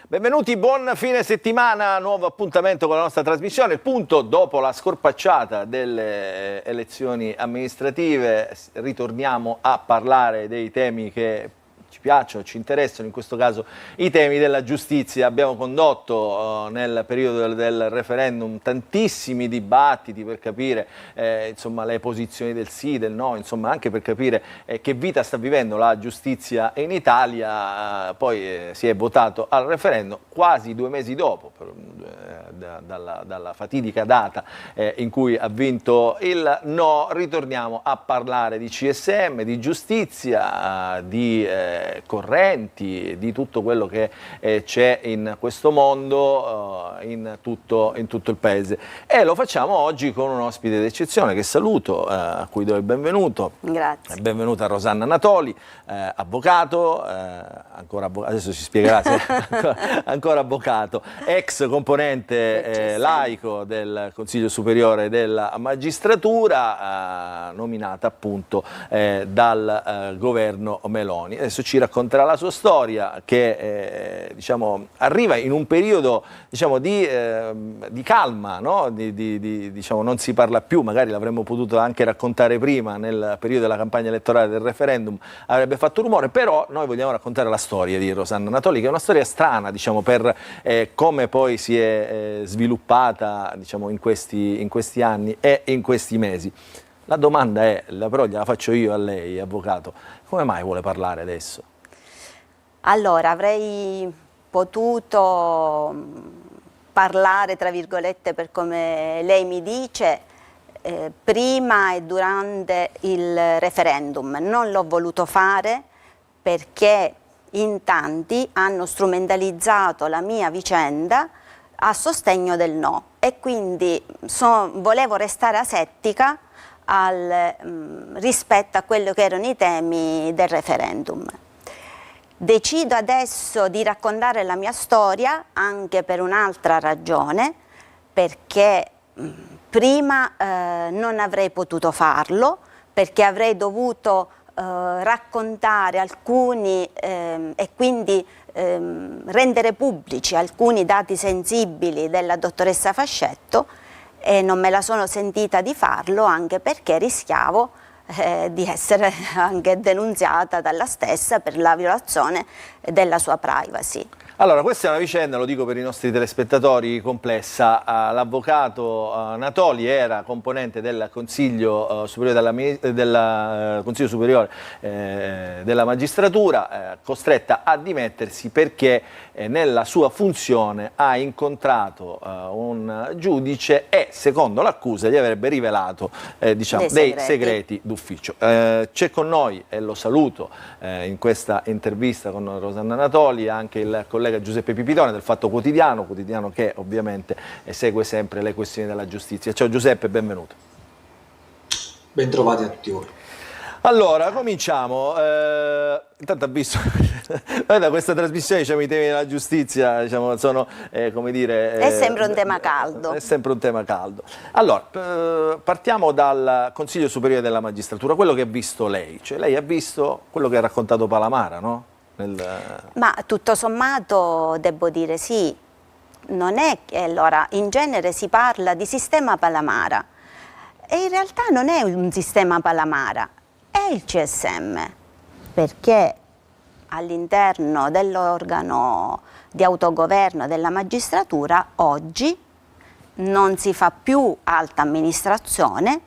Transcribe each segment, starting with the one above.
Benvenuti, buon fine settimana, nuovo appuntamento con la nostra trasmissione. Il punto dopo la scorpacciata delle elezioni amministrative, ritorniamo a parlare dei temi che ci piacciono, ci interessano, in questo caso i temi della giustizia. Abbiamo condotto nel periodo del referendum tantissimi dibattiti per capire insomma, le posizioni del sì, del no, insomma anche per capire che vita sta vivendo la giustizia in Italia. Poi si è votato al referendum quasi 2 mesi dopo, dalla fatidica data in cui ha vinto il no. Ritorniamo a parlare di CSM, di giustizia, di correnti, di tutto quello che c'è in questo mondo, in tutto il paese, e lo facciamo oggi con un ospite d'eccezione che saluto, a cui do il benvenuto. Grazie. Benvenuta Rosanna Natoli, avvocato, adesso ci spiegherà se ancora avvocato, ex componente laico del Consiglio Superiore della Magistratura, nominata appunto dal governo Meloni. Adesso ci racconterà la sua storia che diciamo, arriva in un periodo diciamo, di calma, no? Diciamo, non si parla più, magari l'avremmo potuto anche raccontare prima, nel periodo della campagna elettorale del referendum avrebbe fatto rumore, però noi vogliamo raccontare la storia di Rosanna Natoli, che è una storia strana, diciamo, per come poi si è sviluppata, diciamo, in questi anni e in questi mesi. La domanda è, però gliela faccio io a lei, avvocato, come mai vuole parlare adesso? Allora, avrei potuto parlare, tra virgolette, per come lei mi dice, prima e durante il referendum. Non l'ho voluto fare perché in tanti hanno strumentalizzato la mia vicenda a sostegno del no, e quindi volevo restare asettica rispetto a quello che erano i temi del referendum. Decido adesso di raccontare la mia storia anche per un'altra ragione, perché prima non avrei potuto farlo, perché avrei dovuto raccontare alcuni e quindi rendere pubblici alcuni dati sensibili della dottoressa Fascetto, e non me la sono sentita di farlo, anche perché rischiavo di essere anche denunziata dalla stessa per la violazione della sua privacy. Allora, questa è una vicenda, lo dico per i nostri telespettatori, complessa. L'avvocato Natoli era componente del Consiglio Superiore della Magistratura, costretta a dimettersi perché nella sua funzione ha incontrato un giudice e, secondo l'accusa, gli avrebbe rivelato diciamo, dei segreti d'ufficio. C'è con noi, e lo saluto in questa intervista con Rosanna Natoli, anche il collega Giuseppe Pipitone del Fatto Quotidiano che ovviamente segue sempre le questioni della giustizia. Ciao Giuseppe, benvenuto. Bentrovati a tutti voi. Allora, cominciamo. Intanto ha visto, noi da questa trasmissione, diciamo, i temi della giustizia, diciamo, sono, come dire... è sempre un tema caldo. È sempre un tema caldo. Allora, partiamo dal Consiglio Superiore della Magistratura, quello che ha visto lei. Cioè, lei ha visto quello che ha raccontato Palamara, no? Ma tutto sommato devo dire sì, non è che allora in genere si parla di sistema Palamara e in realtà non è un sistema Palamara, è il CSM, perché all'interno dell'organo di autogoverno della magistratura oggi non si fa più alta amministrazione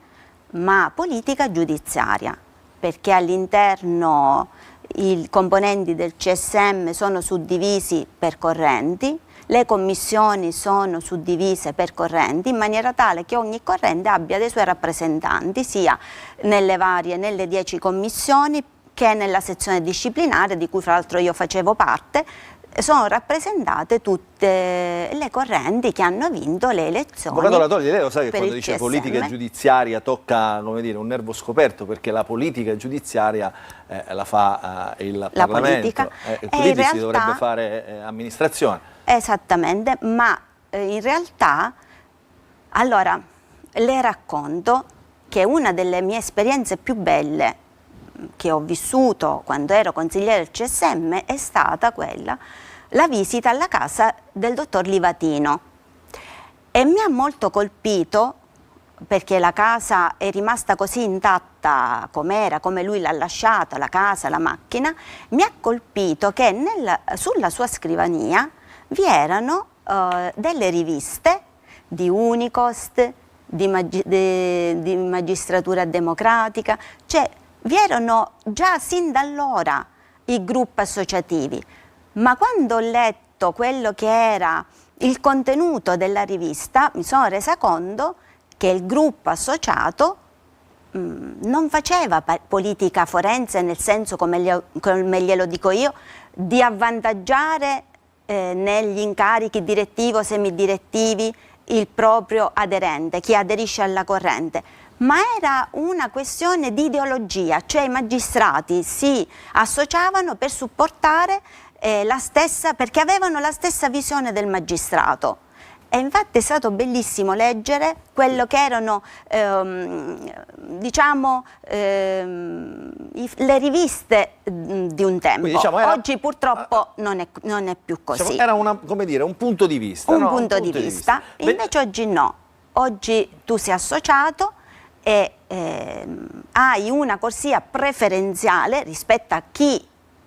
ma politica giudiziaria, perché all'interno i componenti del CSM sono suddivisi per correnti, le commissioni sono suddivise per correnti, in maniera tale che ogni corrente abbia dei suoi rappresentanti, sia nelle 10 commissioni che nella sezione disciplinare, di cui fra l'altro io facevo parte. Sono rappresentate tutte le correnti che hanno vinto le elezioni. Avvocato Natoli, lei lo sa che quando dice CSM, politica giudiziaria tocca, come dire, un nervo scoperto, perché la politica giudiziaria la fa il Parlamento, il politico si dovrebbe fare amministrazione. Esattamente, ma in realtà, allora, le racconto che una delle mie esperienze più belle che ho vissuto quando ero consigliere del CSM è stata quella la visita alla casa del dottor Livatino e mi ha molto colpito, perché la casa è rimasta così intatta com'era, come lui l'ha lasciata, la casa, la macchina, mi ha colpito che sulla sua scrivania vi erano delle riviste di Unicost, di Magistratura Democratica, cioè vi erano già sin da allora i gruppi associativi, ma quando ho letto quello che era il contenuto della rivista mi sono resa conto che il gruppo associato non faceva politica forense, nel senso, come glielo dico io, di avvantaggiare negli incarichi direttivi o semidirettivi il proprio aderente, chi aderisce alla corrente, ma era una questione di ideologia, cioè i magistrati si associavano per supportare perché avevano la stessa visione del magistrato. E infatti è stato bellissimo leggere quello che erano le riviste di un tempo. Quindi, oggi purtroppo non è più così. Era come dire, un punto di vista. Un punto di vista. Invece oggi no. Oggi tu sei associato e hai una corsia preferenziale rispetto a chi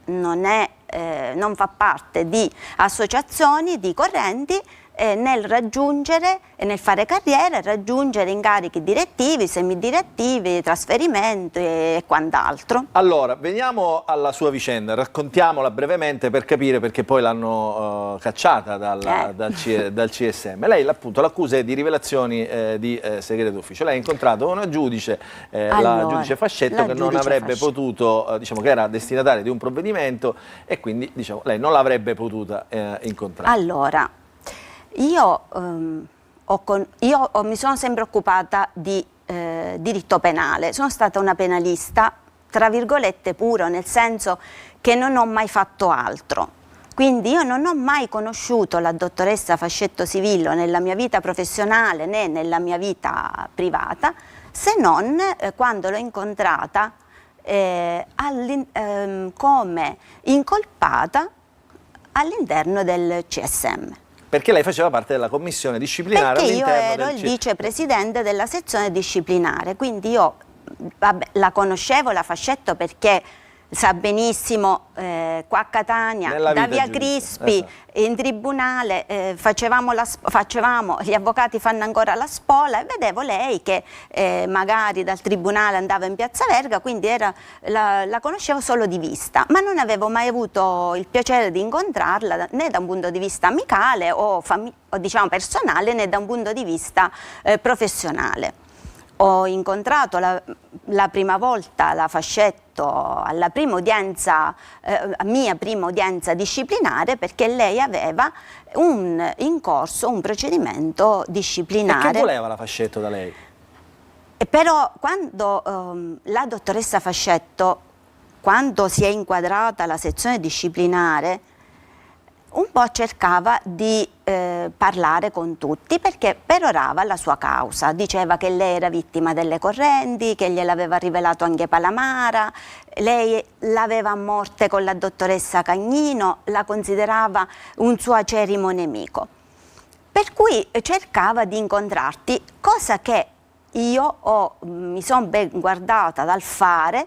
non fa parte di associazioni, di correnti, nel raggiungere e nel fare carriera e raggiungere incarichi direttivi, semidirettivi, trasferimento e quant'altro. Allora, veniamo alla sua vicenda, raccontiamola brevemente per capire perché poi l'hanno cacciata dal CSM. Lei, appunto, l'accusa è di rivelazioni di segreto d'ufficio. Lei ha incontrato una giudice, la giudice Fascetto, che non avrebbe potuto, diciamo che era destinataria di un provvedimento e quindi, diciamo, lei non l'avrebbe potuta incontrare. Allora, io mi sono sempre occupata di diritto penale, sono stata una penalista, tra virgolette, puro, nel senso che non ho mai fatto altro. Quindi io non ho mai conosciuto la dottoressa Fascetto Sivillo nella mia vita professionale né nella mia vita privata, se non quando l'ho incontrata come incolpata all'interno del CSM. Perché lei faceva parte della commissione disciplinare all'interno del CSM. Perché io ero il vicepresidente della sezione disciplinare, quindi io la conoscevo, la Fascetto, perché sa benissimo qua a Catania, da via Crispi, in tribunale facevamo, gli avvocati fanno ancora la spola e vedevo lei che magari dal tribunale andava in Piazza Verga, quindi la conoscevo solo di vista, ma non avevo mai avuto il piacere di incontrarla né da un punto di vista amicale o diciamo personale né da un punto di vista professionale. Ho incontrato la prima volta la Fascetto alla prima udienza, mia prima udienza disciplinare, perché lei aveva in corso un procedimento disciplinare. E che voleva la Fascetto da lei? Però quando la dottoressa Fascetto, quando si è inquadrata la sezione disciplinare, un po' cercava di parlare con tutti perché perorava la sua causa, diceva che lei era vittima delle correnti, che gliel'aveva rivelato anche Palamara, lei l'aveva a morte con la dottoressa Cagnino, la considerava un suo acerrimo nemico, per cui cercava di incontrarti, cosa che io mi sono ben guardata dal fare,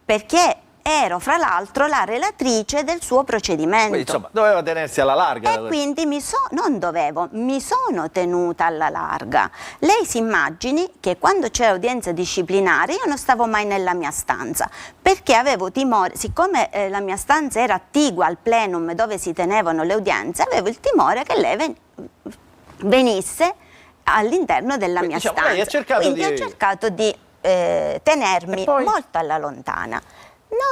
perché ero fra l'altro la relatrice del suo procedimento. Quindi, insomma, doveva tenersi alla larga. E quindi mi sono tenuta alla larga. Lei si immagini che quando c'era udienza disciplinare io non stavo mai nella mia stanza, perché avevo timore, siccome la mia stanza era attigua al plenum dove si tenevano le udienze, avevo il timore che lei venisse all'interno della mia stanza. Lei ha cercato quindi ho cercato di tenermi molto alla lontana.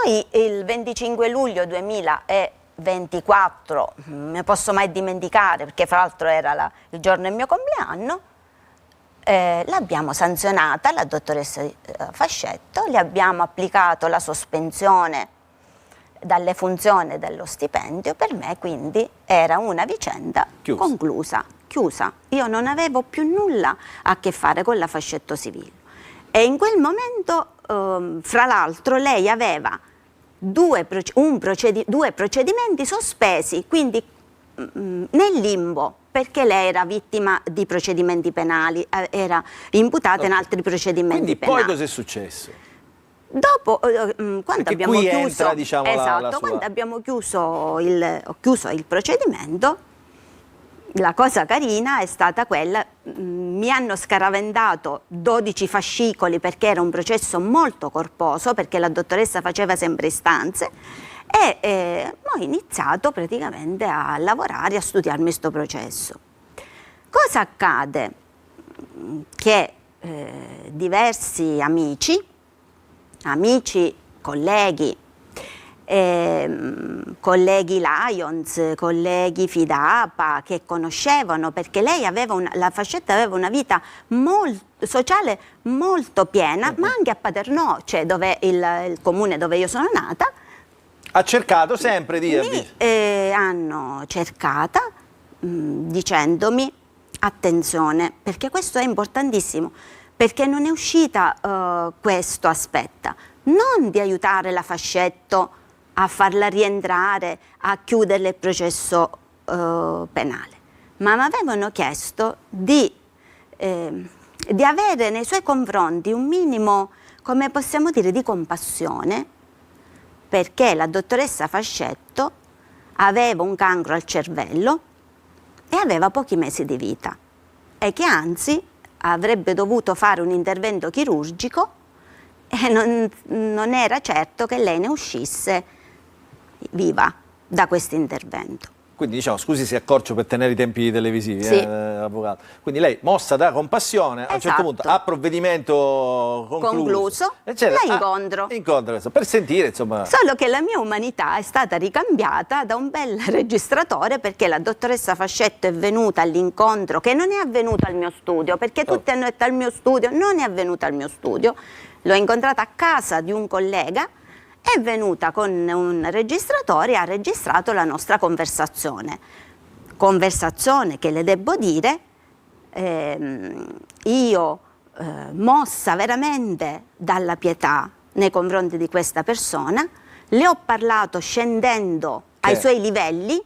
Noi il 25 luglio 2024, non mi posso mai dimenticare perché fra l'altro era il giorno del mio compleanno, l'abbiamo sanzionata la dottoressa Fascetto, le abbiamo applicato la sospensione dalle funzioni dello stipendio, per me quindi era una vicenda conclusa, chiusa. Io non avevo più nulla a che fare con la Fascetto Sivillo. E in quel momento, fra l'altro, lei aveva due procedimenti sospesi, quindi nel limbo, perché lei era vittima di procedimenti penali, era imputata in altri procedimenti Quindi penali. poi cosa è successo? Dopo, quando abbiamo qui chiuso, entra, diciamo, esatto, la sua... quando abbiamo chiuso il procedimento, la cosa carina è stata quella, mi hanno scaraventato 12 fascicoli perché era un processo molto corposo, perché la dottoressa faceva sempre istanze, e ho iniziato praticamente a lavorare, a studiarmi questo processo. Cosa accade? Che diversi amici, colleghi, colleghi Lions, colleghi Fidapa, che conoscevano, perché lei aveva la Fascetta aveva una vita sociale molto piena, ma anche a Paternò, cioè dove il comune dove io sono nata, Ha cercato sempre di... hanno cercata dicendomi attenzione, perché questo è importantissimo, perché non è uscita questo aspetta, non di aiutare la Fascetto a farla rientrare, a chiudere il processo penale, ma mi avevano chiesto di avere nei suoi confronti un minimo, come possiamo dire, di compassione, perché la dottoressa Fascetto aveva un cancro al cervello e aveva pochi mesi di vita e che anzi avrebbe dovuto fare un intervento chirurgico e non era certo che lei ne uscisse viva da questo intervento. Quindi diciamo, scusi se accorcio per tenere i tempi televisivi, Sì. avvocato. Quindi lei, mossa da compassione, a un certo punto, a provvedimento concluso la incontro. Incontra questo, per sentire, insomma... Solo che la mia umanità è stata ricambiata da un bel registratore, perché la dottoressa Fascetto è venuta all'incontro, che non è avvenuto al mio studio, perché tutti hanno detto al mio studio, non è avvenuta al mio studio, l'ho incontrata a casa di un collega, è venuta con un registratore e ha registrato la nostra conversazione che le devo dire, io mossa veramente dalla pietà nei confronti di questa persona, le ho parlato scendendo ai suoi livelli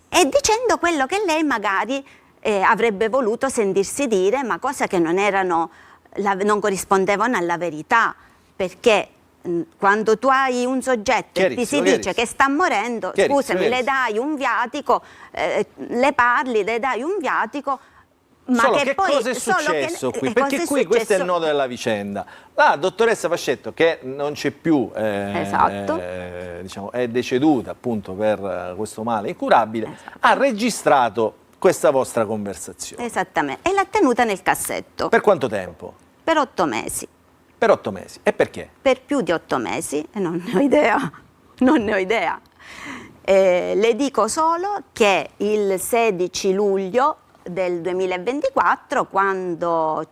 e dicendo quello che lei magari avrebbe voluto sentirsi dire, ma cose che non corrispondevano alla verità, perché quando tu hai un soggetto e ti si dice che sta morendo, scusami, le dai un viatico, le parli, le dai un viatico, ma solo che poi... cosa è successo qui? Perché qui questo è il nodo della vicenda. La dottoressa Fascetto, che non c'è più, diciamo, è deceduta appunto per questo male incurabile, ha registrato questa vostra conversazione. Esattamente, e l'ha tenuta nel cassetto. Per quanto tempo? Per 8 mesi. Per 8 mesi. E perché? Per più di 8 mesi, e non ne ho idea, non ne ho idea. Le dico solo che il 16 luglio del 2024, quando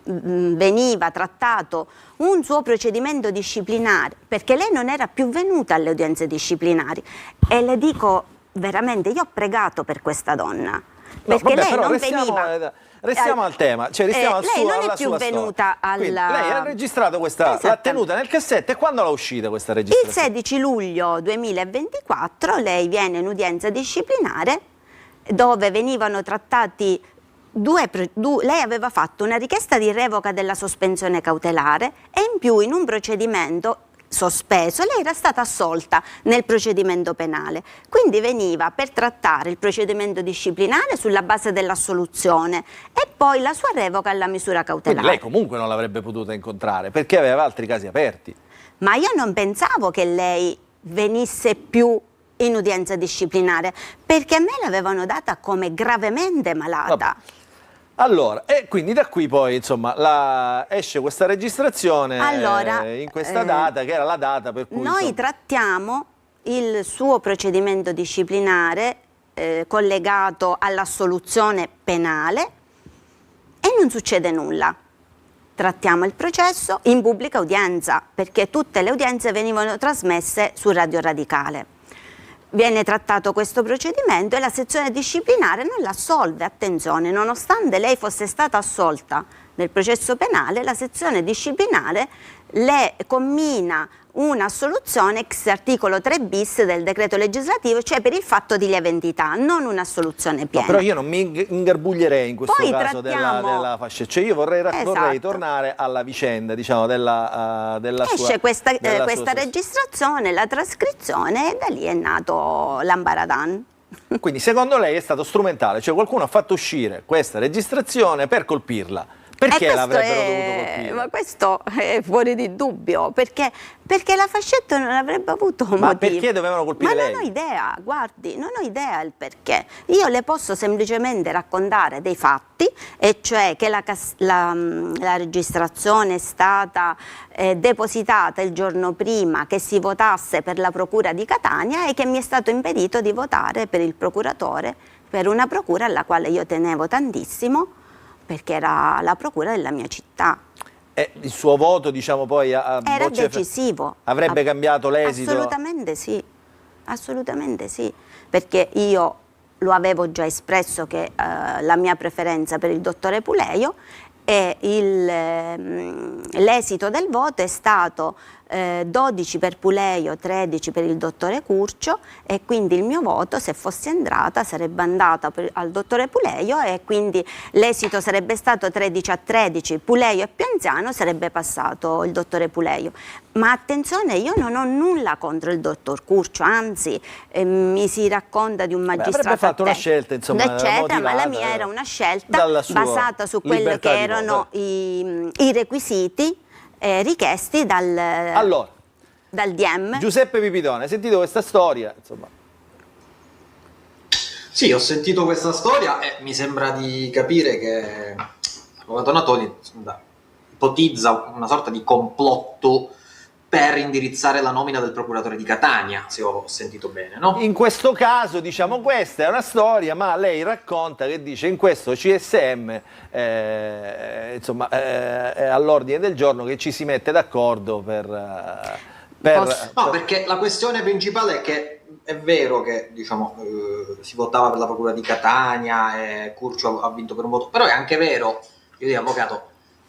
veniva trattato un suo procedimento disciplinare, perché lei non era più venuta alle udienze disciplinari, e le dico veramente, io ho pregato per questa donna, perché lei non veniva... Restiamo al tema, cioè restiamo lei non è più venuta alla... Quindi lei ha registrato questa, l'ha tenuta nel cassetto, e quando l'ha uscita questa registrazione? Il 16 luglio 2024 lei viene in udienza disciplinare dove venivano trattati lei aveva fatto una richiesta di revoca della sospensione cautelare e in più in un procedimento sospeso lei era stata assolta nel procedimento penale, quindi veniva per trattare il procedimento disciplinare sulla base dell'assoluzione e poi la sua revoca alla misura cautelare. Quindi lei comunque non l'avrebbe potuta incontrare perché aveva altri casi aperti. Ma io non pensavo che lei venisse più in udienza disciplinare, perché a me l'avevano data come gravemente malata. Vabbè. Allora, e quindi da qui poi insomma esce questa registrazione in questa data, che era la data per cui... Noi trattiamo il suo procedimento disciplinare collegato all'assoluzione penale e non succede nulla. Trattiamo il processo in pubblica udienza, perché tutte le udienze venivano trasmesse su Radio Radicale. Viene trattato questo procedimento e la sezione disciplinare non l'assolve, attenzione, nonostante lei fosse stata assolta nel processo penale, la sezione disciplinare le commina una assoluzione ex articolo 3 bis del decreto legislativo, cioè per il fatto di lieve entità, non una assoluzione piena. No, però io non mi ingarbuglierei in questo Poi caso della fascia, cioè io vorrei Esatto. tornare alla vicenda, diciamo, della Esce sua, questa della sua registrazione, la trascrizione, e da lì è nato l'ambaradan. Quindi secondo lei è stato strumentale, cioè qualcuno ha fatto uscire questa registrazione per colpirla. Perché l'avrebbero dovuto colpire? Ma questo è fuori di dubbio, perché la Fascetto non avrebbe avuto un Ma motivo. perché dovevano colpire lei? Ma non ho idea, guardi, non ho idea il perché. Io le posso semplicemente raccontare dei fatti, e cioè che la registrazione è stata depositata il giorno prima che si votasse per la procura di Catania e che mi è stato impedito di votare per il procuratore, per una procura alla quale io tenevo tantissimo, perché era la procura della mia città. Il suo voto, diciamo, poi Era decisivo. avrebbe cambiato l'esito? Assolutamente sì, perché io lo avevo già espresso che la mia preferenza per il dottore Puleio, e l'esito del voto è stato 12 per Puleio, 13 per il dottore Curcio, e quindi il mio voto, se fossi entrata, sarebbe andata al dottore Puleio, e quindi l'esito sarebbe stato 13-13, Puleio è più anziano, sarebbe passato il dottore Puleio. Ma attenzione, io non ho nulla contro il dottor Curcio, anzi mi si racconta di un magistrato avrebbe fatto una scelta, insomma, eccetera, ma la motivata mia era una scelta basata su quelli libertà che di erano voto. i requisiti richiesti Allora, dal DM. Giuseppe Pipitone, hai sentito questa storia? Insomma. Sì, ho sentito questa storia e mi sembra di capire che l'avvocato Natoni ipotizza una sorta di complotto per indirizzare la nomina del procuratore di Catania, se ho sentito bene, no? In questo caso, diciamo, questa è una storia, ma lei racconta che dice in questo CSM, insomma, è all'ordine del giorno che ci si mette d'accordo per No, perché la questione principale è che è vero che, diciamo, si votava per la procura di Catania e Curcio ha vinto per un voto, però è anche vero, io dico avvocato,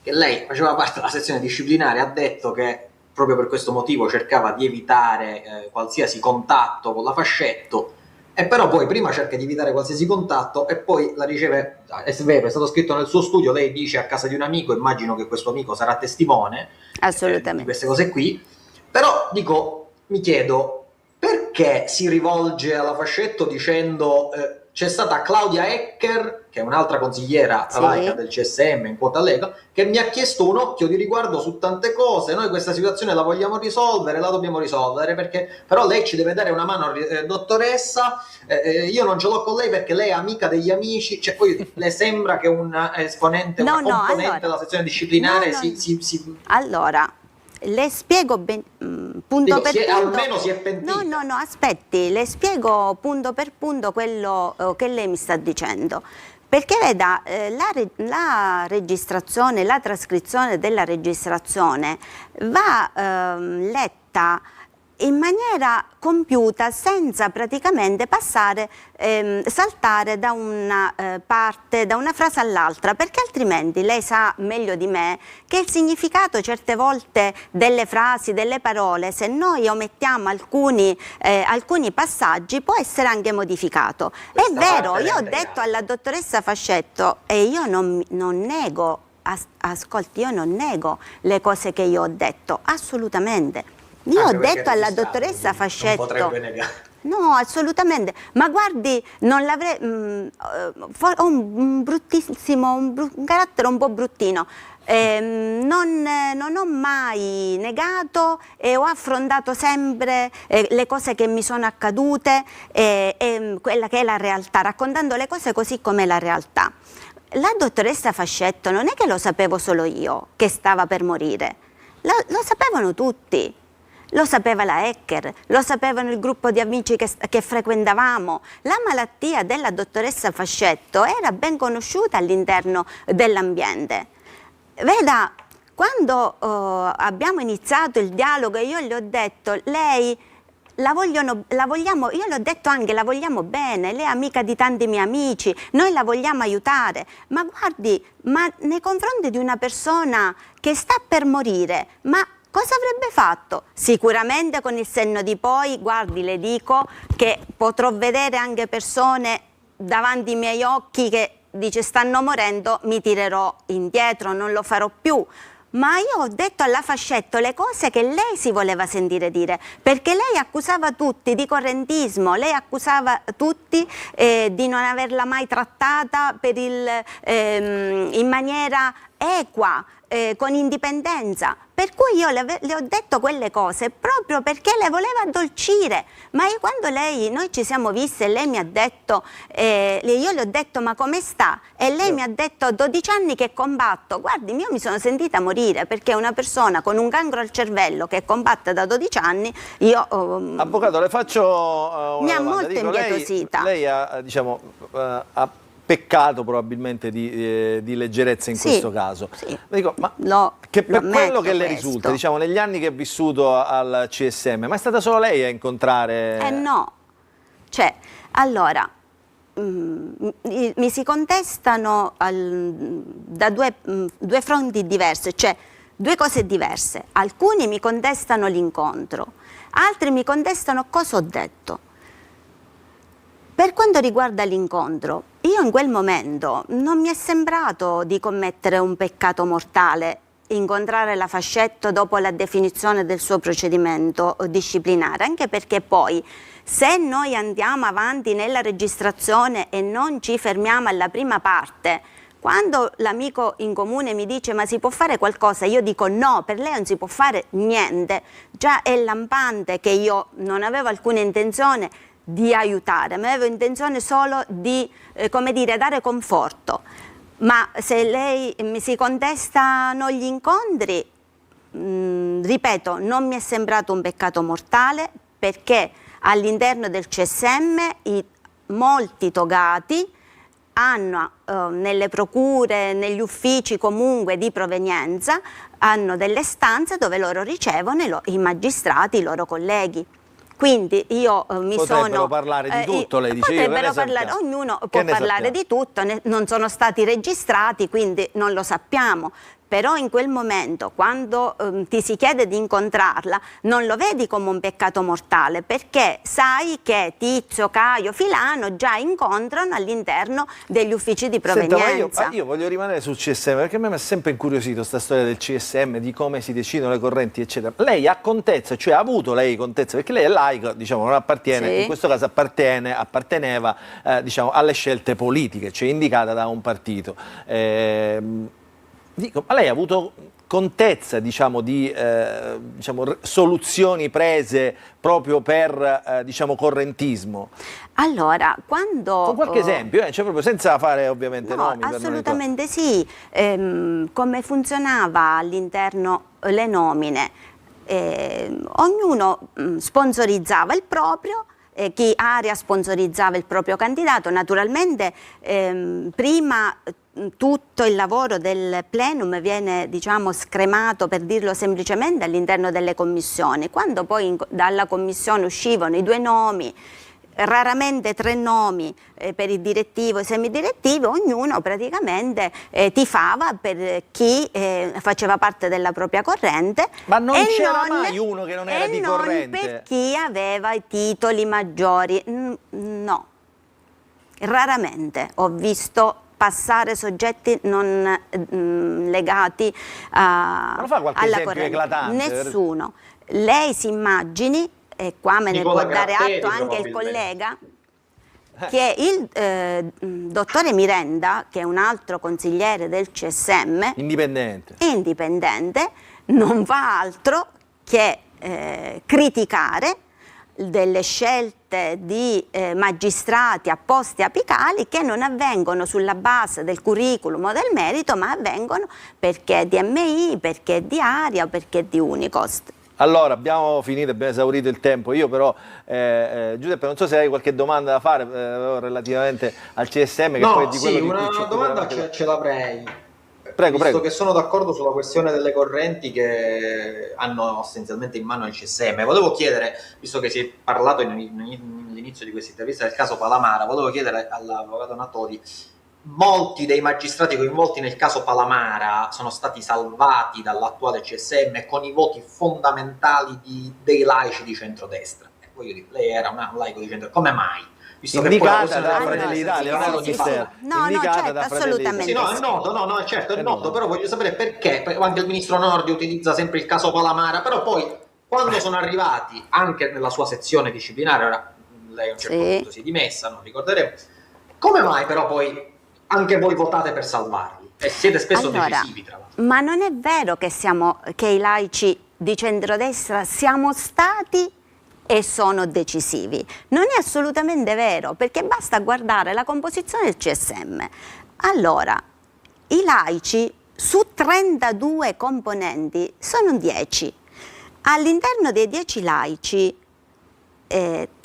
che lei faceva parte della sezione disciplinare, ha detto che proprio per questo motivo cercava di evitare qualsiasi contatto con la Fascetto, e però poi prima cerca di evitare qualsiasi contatto e poi la riceve, è vero, è stato scritto nel suo studio, lei dice a casa di un amico, immagino che questo amico sarà testimone di queste cose qui, però dico, mi chiedo, perché si rivolge alla Fascetto dicendo c'è stata Claudia Ecker, che è un'altra consigliera laica del CSM in quota Lega, che mi ha chiesto un occhio di riguardo su tante cose, noi questa situazione la vogliamo risolvere, la dobbiamo risolvere, perché però lei ci deve dare una mano, dottoressa, io non ce l'ho con lei perché lei è amica degli amici, cioè poi le sembra che un esponente, una componente della sezione disciplinare Allora, le spiego punto per punto. Almeno si è pentita. No, aspetti, le spiego punto per punto quello che lei mi sta dicendo. Perché veda, la registrazione, la trascrizione della registrazione va letta in maniera compiuta, senza praticamente saltare da una parte, da una frase all'altra, perché altrimenti lei sa meglio di me che il significato certe volte delle frasi, delle parole, se noi omettiamo alcuni passaggi, può essere anche modificato. È vero, io ho detto alla dottoressa Fascetto, e io non nego, ascolti, io non nego le cose che io ho detto, assolutamente. Io ho detto alla dottoressa Fascetto, non potrebbe negare. No, assolutamente, ma guardi, non l'avrei, ho un carattere un po' bruttino, non ho mai negato e ho affrontato sempre le cose che mi sono accadute e quella che è la realtà, raccontando le cose così com'è la realtà. La dottoressa Fascetto non è che lo sapevo solo io, che stava per morire, lo sapevano tutti. Lo sapeva la Ecker, lo sapevano il gruppo di amici che frequentavamo. La malattia della dottoressa Fascetto era ben conosciuta all'interno dell'ambiente. Veda, quando abbiamo iniziato il dialogo, io le ho detto, lei la vogliamo, io le ho detto anche, la vogliamo bene, lei è amica di tanti miei amici, noi la vogliamo aiutare, ma guardi, ma nei confronti di una persona che sta per morire, ma cosa avrebbe fatto? Sicuramente con il senno di poi, guardi, le dico che potrò vedere anche persone davanti ai miei occhi che dice stanno morendo, mi tirerò indietro, non lo farò più. Ma io ho detto alla Fascetto le cose che lei si voleva sentire dire, perché lei accusava tutti di correntismo, lei accusava tutti di non averla mai trattata in maniera equa, con indipendenza. Per cui io le ho detto quelle cose proprio perché le voleva addolcire. Ma io quando noi ci siamo viste e lei mi ha detto, io le ho detto ma come sta? E lei mi ha detto 12 anni che combatto. Guardi, io mi sono sentita morire perché una persona con un cancro al cervello che combatte da 12 anni, io... Avvocato, le faccio una mi ha domanda. molto impietosita. Lei ha, diciamo, ha peccato probabilmente di leggerezza in questo caso. Sì. Dico, ma per quello che le risulta, diciamo, negli anni che è vissuto al CSM, ma è stata solo lei a incontrare... No, cioè, allora, mi si contestano da due fronti diversi, cioè due cose diverse. Alcuni mi contestano l'incontro, altri mi contestano cosa ho detto. Per quanto riguarda l'incontro, io in quel momento non mi è sembrato di commettere un peccato mortale incontrare la Fascetto dopo la definizione del suo procedimento disciplinare, anche perché poi se noi andiamo avanti nella registrazione e non ci fermiamo alla prima parte, quando l'amico in comune mi dice ma si può fare qualcosa, io dico no, per lei non si può fare niente, già è lampante che io non avevo alcuna intenzione di aiutare, ma avevo intenzione solo di, come dire, dare conforto. Ma se lei mi si contestano gli incontri, ripeto, non mi è sembrato un peccato mortale perché all'interno del CSM molti togati hanno nelle procure, negli uffici comunque di provenienza, hanno delle stanze dove loro ricevono i magistrati, i loro colleghi. Quindi io mi potrebbero parlare di tutto, lei dice. Potrebbero parlare, ognuno può parlare di tutto, non sono stati registrati, quindi non lo sappiamo. Però in quel momento, quando ti si chiede di incontrarla, non lo vedi come un peccato mortale, perché sai che Tizio, Caio, Filano già incontrano all'interno degli uffici di provenienza. Senta, ma io voglio rimanere sul CSM, perché a me mi ha sempre incuriosito questa storia del CSM, di come si decidono le correnti, eccetera. Lei ha contezza, cioè ha avuto lei contezza, perché lei è laica, diciamo, non appartiene, sì, in questo caso apparteneva diciamo, alle scelte politiche, cioè indicata da un partito. Dico, ma lei ha avuto contezza, diciamo, di diciamo, soluzioni prese proprio per diciamo, correntismo? Allora, quando... Con qualche esempio, cioè proprio senza fare ovviamente no, nomi. assolutamente sì. Come funzionava all'interno le nomine? Ognuno sponsorizzava il proprio, chi Aria sponsorizzava il proprio candidato, naturalmente prima tutto il lavoro del plenum viene, diciamo, scremato, per dirlo semplicemente, all'interno delle commissioni. Quando poi dalla commissione uscivano i 2 nomi, raramente 3 nomi per il direttivo e semidirettivo, ognuno praticamente tifava per chi faceva parte della propria corrente. Ma non c'era mai uno che non era di corrente? Per chi aveva i titoli maggiori, no. Raramente ho visto passare soggetti non legati alla corrente. Eclatante? Nessuno. Lei si immagini, e qua me ne può dare atto anche il collega, che il dottore Mirenda, che è un altro consigliere del CSM, indipendente, non fa altro che criticare delle scelte di magistrati a posti apicali che non avvengono sulla base del curriculum o del merito, ma avvengono perché è di MI, perché è di Aria o perché è di Unicost. Allora, abbiamo finito, abbiamo esaurito il tempo. Io però, Giuseppe, non so se hai qualche domanda da fare relativamente al CSM. Che no, poi di sì, una domanda ce l'avrei. Prego, visto che sono d'accordo sulla questione delle correnti che hanno essenzialmente in mano il CSM, volevo chiedere, visto che si è parlato all'inizio di questa intervista del caso Palamara, volevo chiedere all'avvocato Natoli molti dei magistrati coinvolti nel caso Palamara sono stati salvati dall'attuale CSM con i voti fondamentali dei laici di centrodestra. Voglio dire, lei era un laico di centrodestra, come mai? Visto indicata da Fratelli d'Italia, no, certo, assolutamente. Sì, no, è noto, certo, è noto, però voglio sapere perché anche il ministro Nordio utilizza sempre il caso Palamara, però poi quando sono arrivati anche nella sua sezione disciplinare, ora lei a un certo punto si è dimessa, non ricorderemo, come mai però poi anche voi votate per salvarli? E siete spesso decisivi, tra l'altro. Ma non è vero che i laici di centrodestra siamo stati e sono decisivi. Non è assolutamente vero, perché basta guardare la composizione del CSM. Allora, i laici su 32 componenti sono 10. All'interno dei 10 laici, 2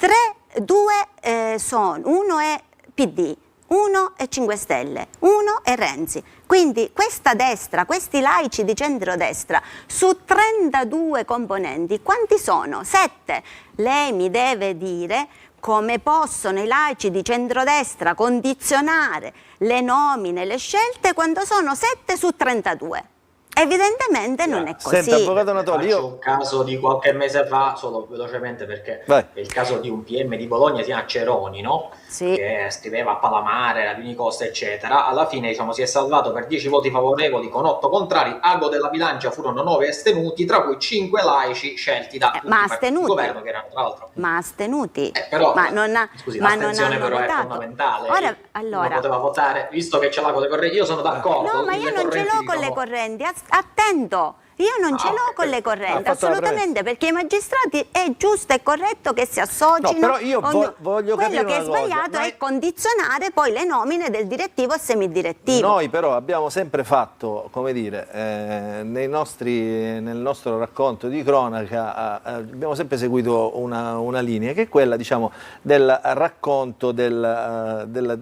sono, uno è PD, uno è 5 Stelle, uno è Renzi. Quindi questa destra, questi laici di centrodestra, su 32 componenti, quanti sono? 7. Lei mi deve dire come possono i laici di centrodestra condizionare le nomine, le scelte, quando sono 7 su 32. Evidentemente non è così. Senta, avvocato Natoli, io un caso di qualche mese fa, solo velocemente perché è il caso di un PM di Bologna, si chiama Ceroni, no? Sì. Che scriveva a Palamare, la Vinicosta, eccetera. Alla fine, diciamo, si è salvato per 10 voti favorevoli con 8 contrari. Ago della bilancia furono 9 astenuti, tra cui 5 laici scelti da tutti i partiti di governo, che erano tra l'altro. Ma astenuti? Però, ma non ha, scusi, ma l'astensione non però votato. È fondamentale. Ora, allora, non poteva votare, visto che ce l'ha con le correnti. Io sono d'accordo. No, ma io non ce l'ho con le correnti. Attento! Io non ce l'ho con le correnti, assolutamente, perché i magistrati è giusto e corretto che si associno. No, però io voglio capire quello che è sbagliato è condizionare poi le nomine del direttivo e semidirettivo. Noi però abbiamo sempre fatto, come dire, nel nostro racconto di cronaca, abbiamo sempre seguito una linea che è quella, diciamo, del racconto delle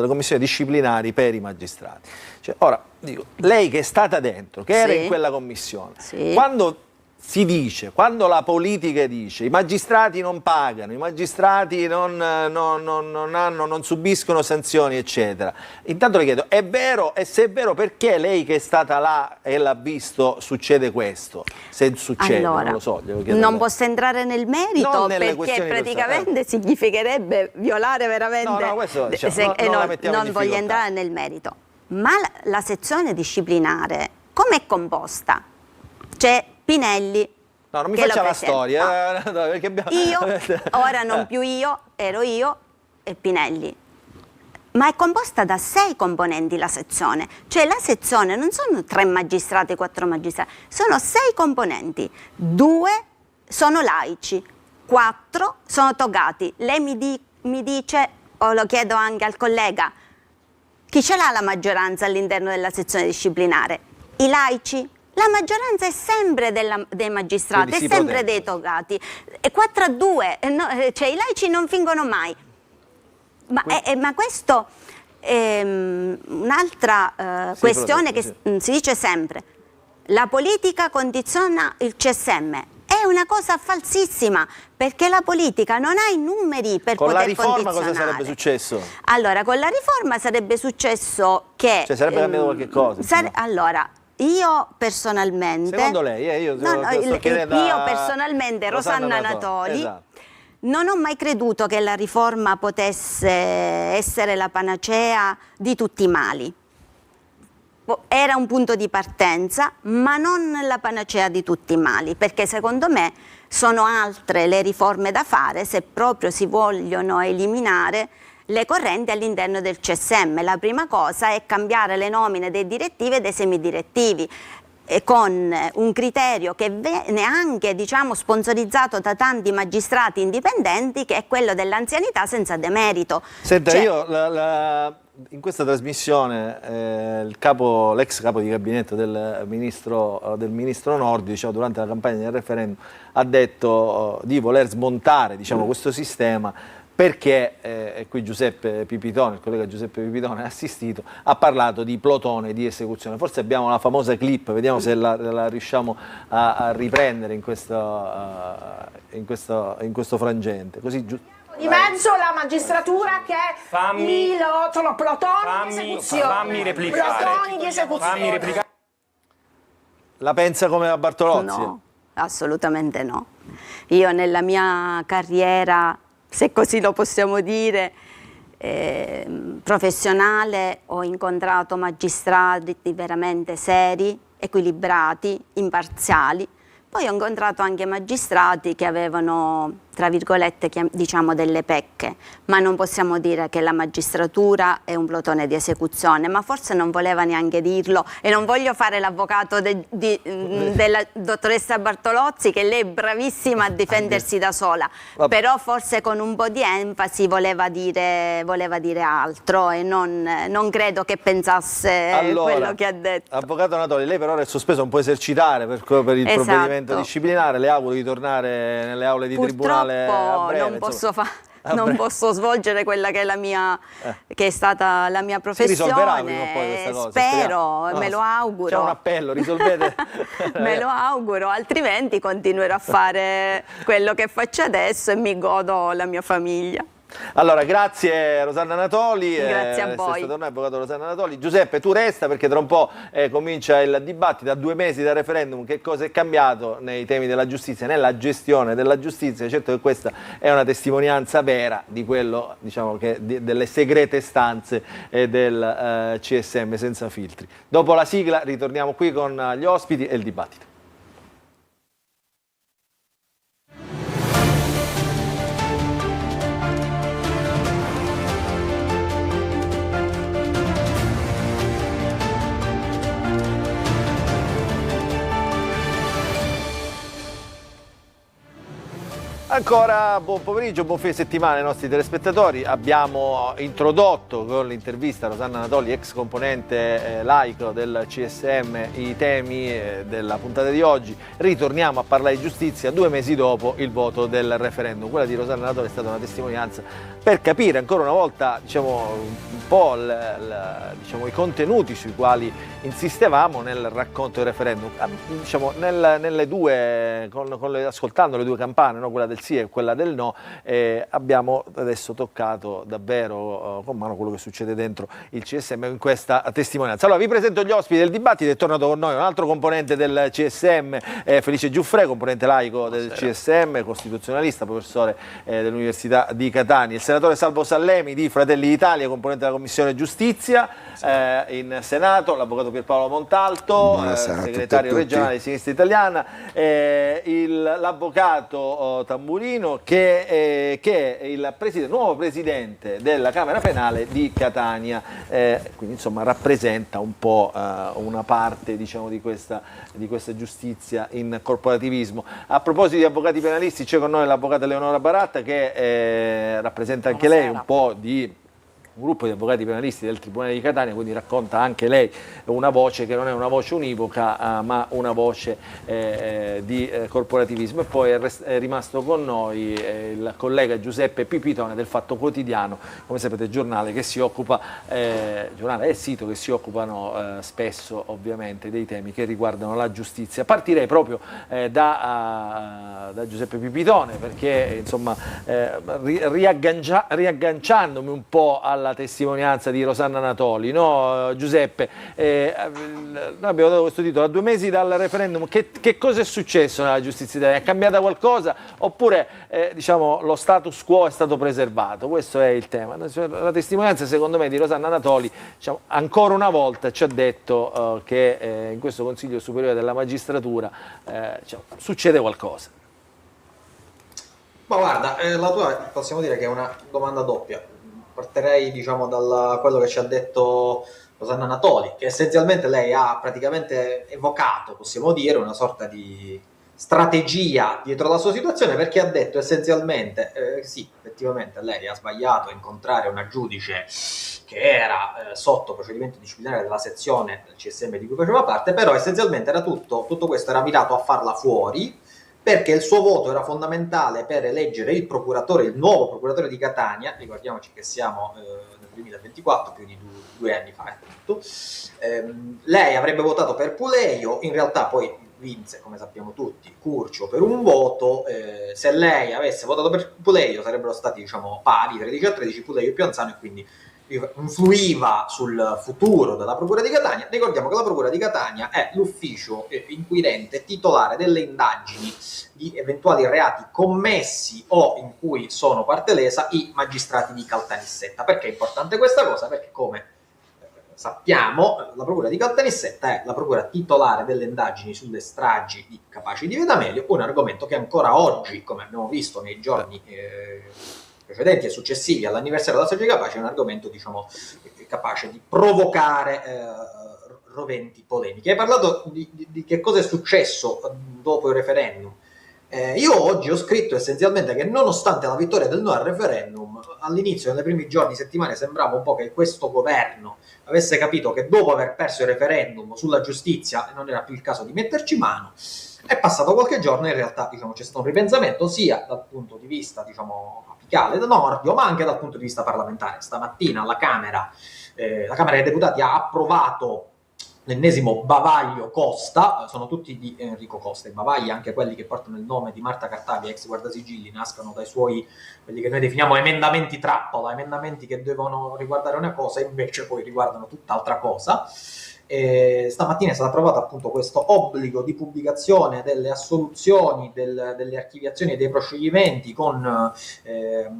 commissioni disciplinari per i magistrati. Cioè, ora, dico, lei che è stata dentro, che era in quella commissione, quando si dice, quando la politica dice i magistrati non pagano, i magistrati non subiscono sanzioni, eccetera, intanto le chiedo, è vero? E se è vero, perché lei che è stata là e l'ha visto succede questo? Se succede, allora, non lo so, glielo chiedo. Non posso entrare nel merito perché praticamente significherebbe violare veramente... No, questo, non voglio entrare nel merito. Ma la sezione disciplinare come è composta? C'è Pinelli. No, non mi faccia la storia. No. Io, ora non più io, ero io e Pinelli. Ma è composta da 6 componenti la sezione. Cioè la sezione non sono 3 magistrati, 4 magistrati, sono 6 componenti. 2 sono laici, 4 sono togati. Lei mi dice, o lo chiedo anche al collega, chi ce l'ha la maggioranza all'interno della sezione disciplinare? I laici? La maggioranza è sempre dei magistrati, è sempre dei togati. 4-2, cioè i laici non fingono mai. Ma questo è un'altra questione che si dice sempre. La politica condiziona il CSM. È una cosa falsissima, perché la politica non ha i numeri per poter condizionare. Con la riforma cosa sarebbe successo? Allora, con la riforma sarebbe successo che... Cioè sarebbe cambiato qualche cosa? Allora, io personalmente... Secondo lei? Io personalmente, Rosanna Natoli, esatto. Non ho mai creduto che la riforma potesse essere la panacea di tutti i mali. Era un punto di partenza, ma non la panacea di tutti i mali, perché secondo me sono altre le riforme da fare se proprio si vogliono eliminare le correnti all'interno del CSM. La prima cosa è cambiare le nomine dei direttivi e dei semidirettivi, con un criterio che viene anche, diciamo, sponsorizzato da tanti magistrati indipendenti, che è quello dell'anzianità senza demerito. Senta, io in questa trasmissione l'ex capo di gabinetto del ministro Nordio, diciamo, durante la campagna del referendum, ha detto di voler smontare, diciamo, questo sistema, perché, e qui Giuseppe Pipitone, il collega Giuseppe Pipitone ha assistito, ha parlato di plotone di esecuzione. Forse abbiamo la famosa clip, vediamo se la riusciamo a riprendere in questo frangente. Così, Di mezzo la magistratura che sono plotoni di esecuzione. Fammi replicare. Plotoni di esecuzione. La pensa come la Bartolozzi? No, assolutamente no. Io nella mia carriera, se così lo possiamo dire, professionale, ho incontrato magistrati veramente seri, equilibrati, imparziali. Poi ho incontrato anche magistrati che avevano, tra virgolette, diciamo delle pecche, ma non possiamo dire che la magistratura è un plotone di esecuzione, ma forse non voleva neanche dirlo, e non voglio fare l'avvocato della dottoressa Bartolozzi, che lei è bravissima a difendersi da sola, però forse con un po' di enfasi voleva dire altro, e non credo che pensasse quello che ha detto. Avvocato Natoli, lei per ora è sospeso, non può esercitare per il provvedimento disciplinare, le auguro di tornare nelle aule di tribunale a breve. Non posso svolgere quella che è la mia, che è stata la mia professione. Si risolverà prima o poi questa cosa? Spero, me lo auguro. C'è un appello, risolvete. Me lo auguro, altrimenti continuerò a fare quello che faccio adesso e mi godo la mia famiglia. Allora, grazie Rosanna Natoli. Grazie a voi. Sei stato avvocato Rosanna Natoli. Giuseppe, tu resta perché tra un po' comincia il dibattito. A 2 mesi dal referendum, che cosa è cambiato nei temi della giustizia, nella gestione della giustizia? Certo che questa è una testimonianza vera di quello, diciamo, delle segrete stanze del CSM senza filtri. Dopo la sigla ritorniamo qui con gli ospiti e il dibattito. Ancora buon pomeriggio, buon fine settimana ai nostri telespettatori. Abbiamo introdotto con l'intervista a Rosanna Natoli, ex componente laico del CSM, i temi della puntata di oggi. Ritorniamo a parlare di giustizia 2 mesi dopo il voto del referendum. Quella di Rosanna Natoli è stata una testimonianza per capire ancora una volta, diciamo, un po' diciamo, i contenuti sui quali insistevamo nel racconto del referendum. Diciamo, ascoltando le 2 campane, no? Quella del sì e quella del no, abbiamo adesso toccato davvero con mano quello che succede dentro il CSM in questa testimonianza. Allora vi presento gli ospiti del dibattito. È tornato con noi un altro componente del CSM, Felice Giuffre, componente laico del CSM, costituzionalista, professore dell'Università di Catania, il senatore Salvo Sallemi di Fratelli d'Italia, componente della Commissione Giustizia in Senato, l'avvocato Pierpaolo Montalto, segretario regionale di Sinistra Italiana, l'avvocato Tamburino che è il nuovo presidente della Camera Penale di Catania, quindi insomma rappresenta un po' una parte, diciamo, di questa giustizia in corporativismo. A proposito di avvocati penalisti, c'è con noi l'avvocata Eleonora Baratta che rappresenta anche lei un po' di un gruppo di avvocati penalisti del Tribunale di Catania, quindi racconta anche lei una voce che non è una voce univoca, ma una voce di corporativismo. E poi è rimasto con noi il collega Giuseppe Pipitone del Fatto Quotidiano, come sapete giornale che si occupa, giornale e sito che si occupano spesso ovviamente dei temi che riguardano la giustizia. Partirei proprio da Giuseppe Pipitone perché insomma riagganciandomi un po' alla testimonianza di Rosanna Natoli, no Giuseppe? Noi abbiamo dato questo titolo: a 2 mesi dal referendum, che cosa è successo nella giustizia italiana? È cambiata qualcosa oppure diciamo, lo status quo è stato preservato? Questo è il tema. La testimonianza secondo me di Rosanna Natoli, diciamo, ancora una volta ci ha detto che in questo Consiglio Superiore della Magistratura diciamo, succede qualcosa. Ma guarda, la tua possiamo dire che è una domanda doppia. Partirei, diciamo, da quello che ci ha detto Rosanna Natoli, che essenzialmente lei ha praticamente evocato, possiamo dire, una sorta di strategia dietro la sua situazione, perché ha detto essenzialmente, sì, effettivamente lei ha sbagliato a incontrare una giudice che era sotto procedimento disciplinare della sezione del CSM di cui faceva parte, però essenzialmente era tutto questo era mirato a farla fuori, perché il suo voto era fondamentale per eleggere il nuovo procuratore di Catania. Ricordiamoci che siamo nel 2024, più di 2 anni fa. Lei avrebbe votato per Puleio, in realtà poi vinse, come sappiamo tutti, Curcio per un voto. Se lei avesse votato per Puleio sarebbero stati, diciamo, pari, 13-13, Puleio più anziano, e quindi influiva sul futuro della Procura di Catania. Ricordiamo che la Procura di Catania è l'ufficio inquirente titolare delle indagini di eventuali reati commessi o in cui sono parte lesa i magistrati di Caltanissetta. Perché è importante questa cosa? Perché, come sappiamo, la Procura di Caltanissetta è la procura titolare delle indagini sulle stragi di Capaci di Viedamelio, un argomento che ancora oggi, come abbiamo visto nei giorni precedenti e successivi all'anniversario della strage di Capaci, è un argomento, diciamo, capace di provocare roventi polemiche. Hai parlato di che cosa è successo dopo il referendum. Io oggi ho scritto essenzialmente che, nonostante la vittoria del no al referendum, all'inizio, nei primi giorni, settimane, sembrava un po' che questo governo avesse capito che dopo aver perso il referendum sulla giustizia non era più il caso di metterci mano. È passato qualche giorno e in realtà, diciamo, c'è stato un ripensamento sia dal punto di vista, diciamo, apicale da Nordio, ma anche dal punto di vista parlamentare. Stamattina la Camera dei Deputati ha approvato l'ennesimo bavaglio Costa. Sono tutti di Enrico Costa, i bavagli, anche quelli che portano il nome di Marta Cartabia, ex guardasigilli, nascono dai suoi, quelli che noi definiamo emendamenti trappola, emendamenti che devono riguardare una cosa e invece poi riguardano tutt'altra cosa. Stamattina è stato approvato appunto questo obbligo di pubblicazione delle assoluzioni, delle archiviazioni e dei procedimenti con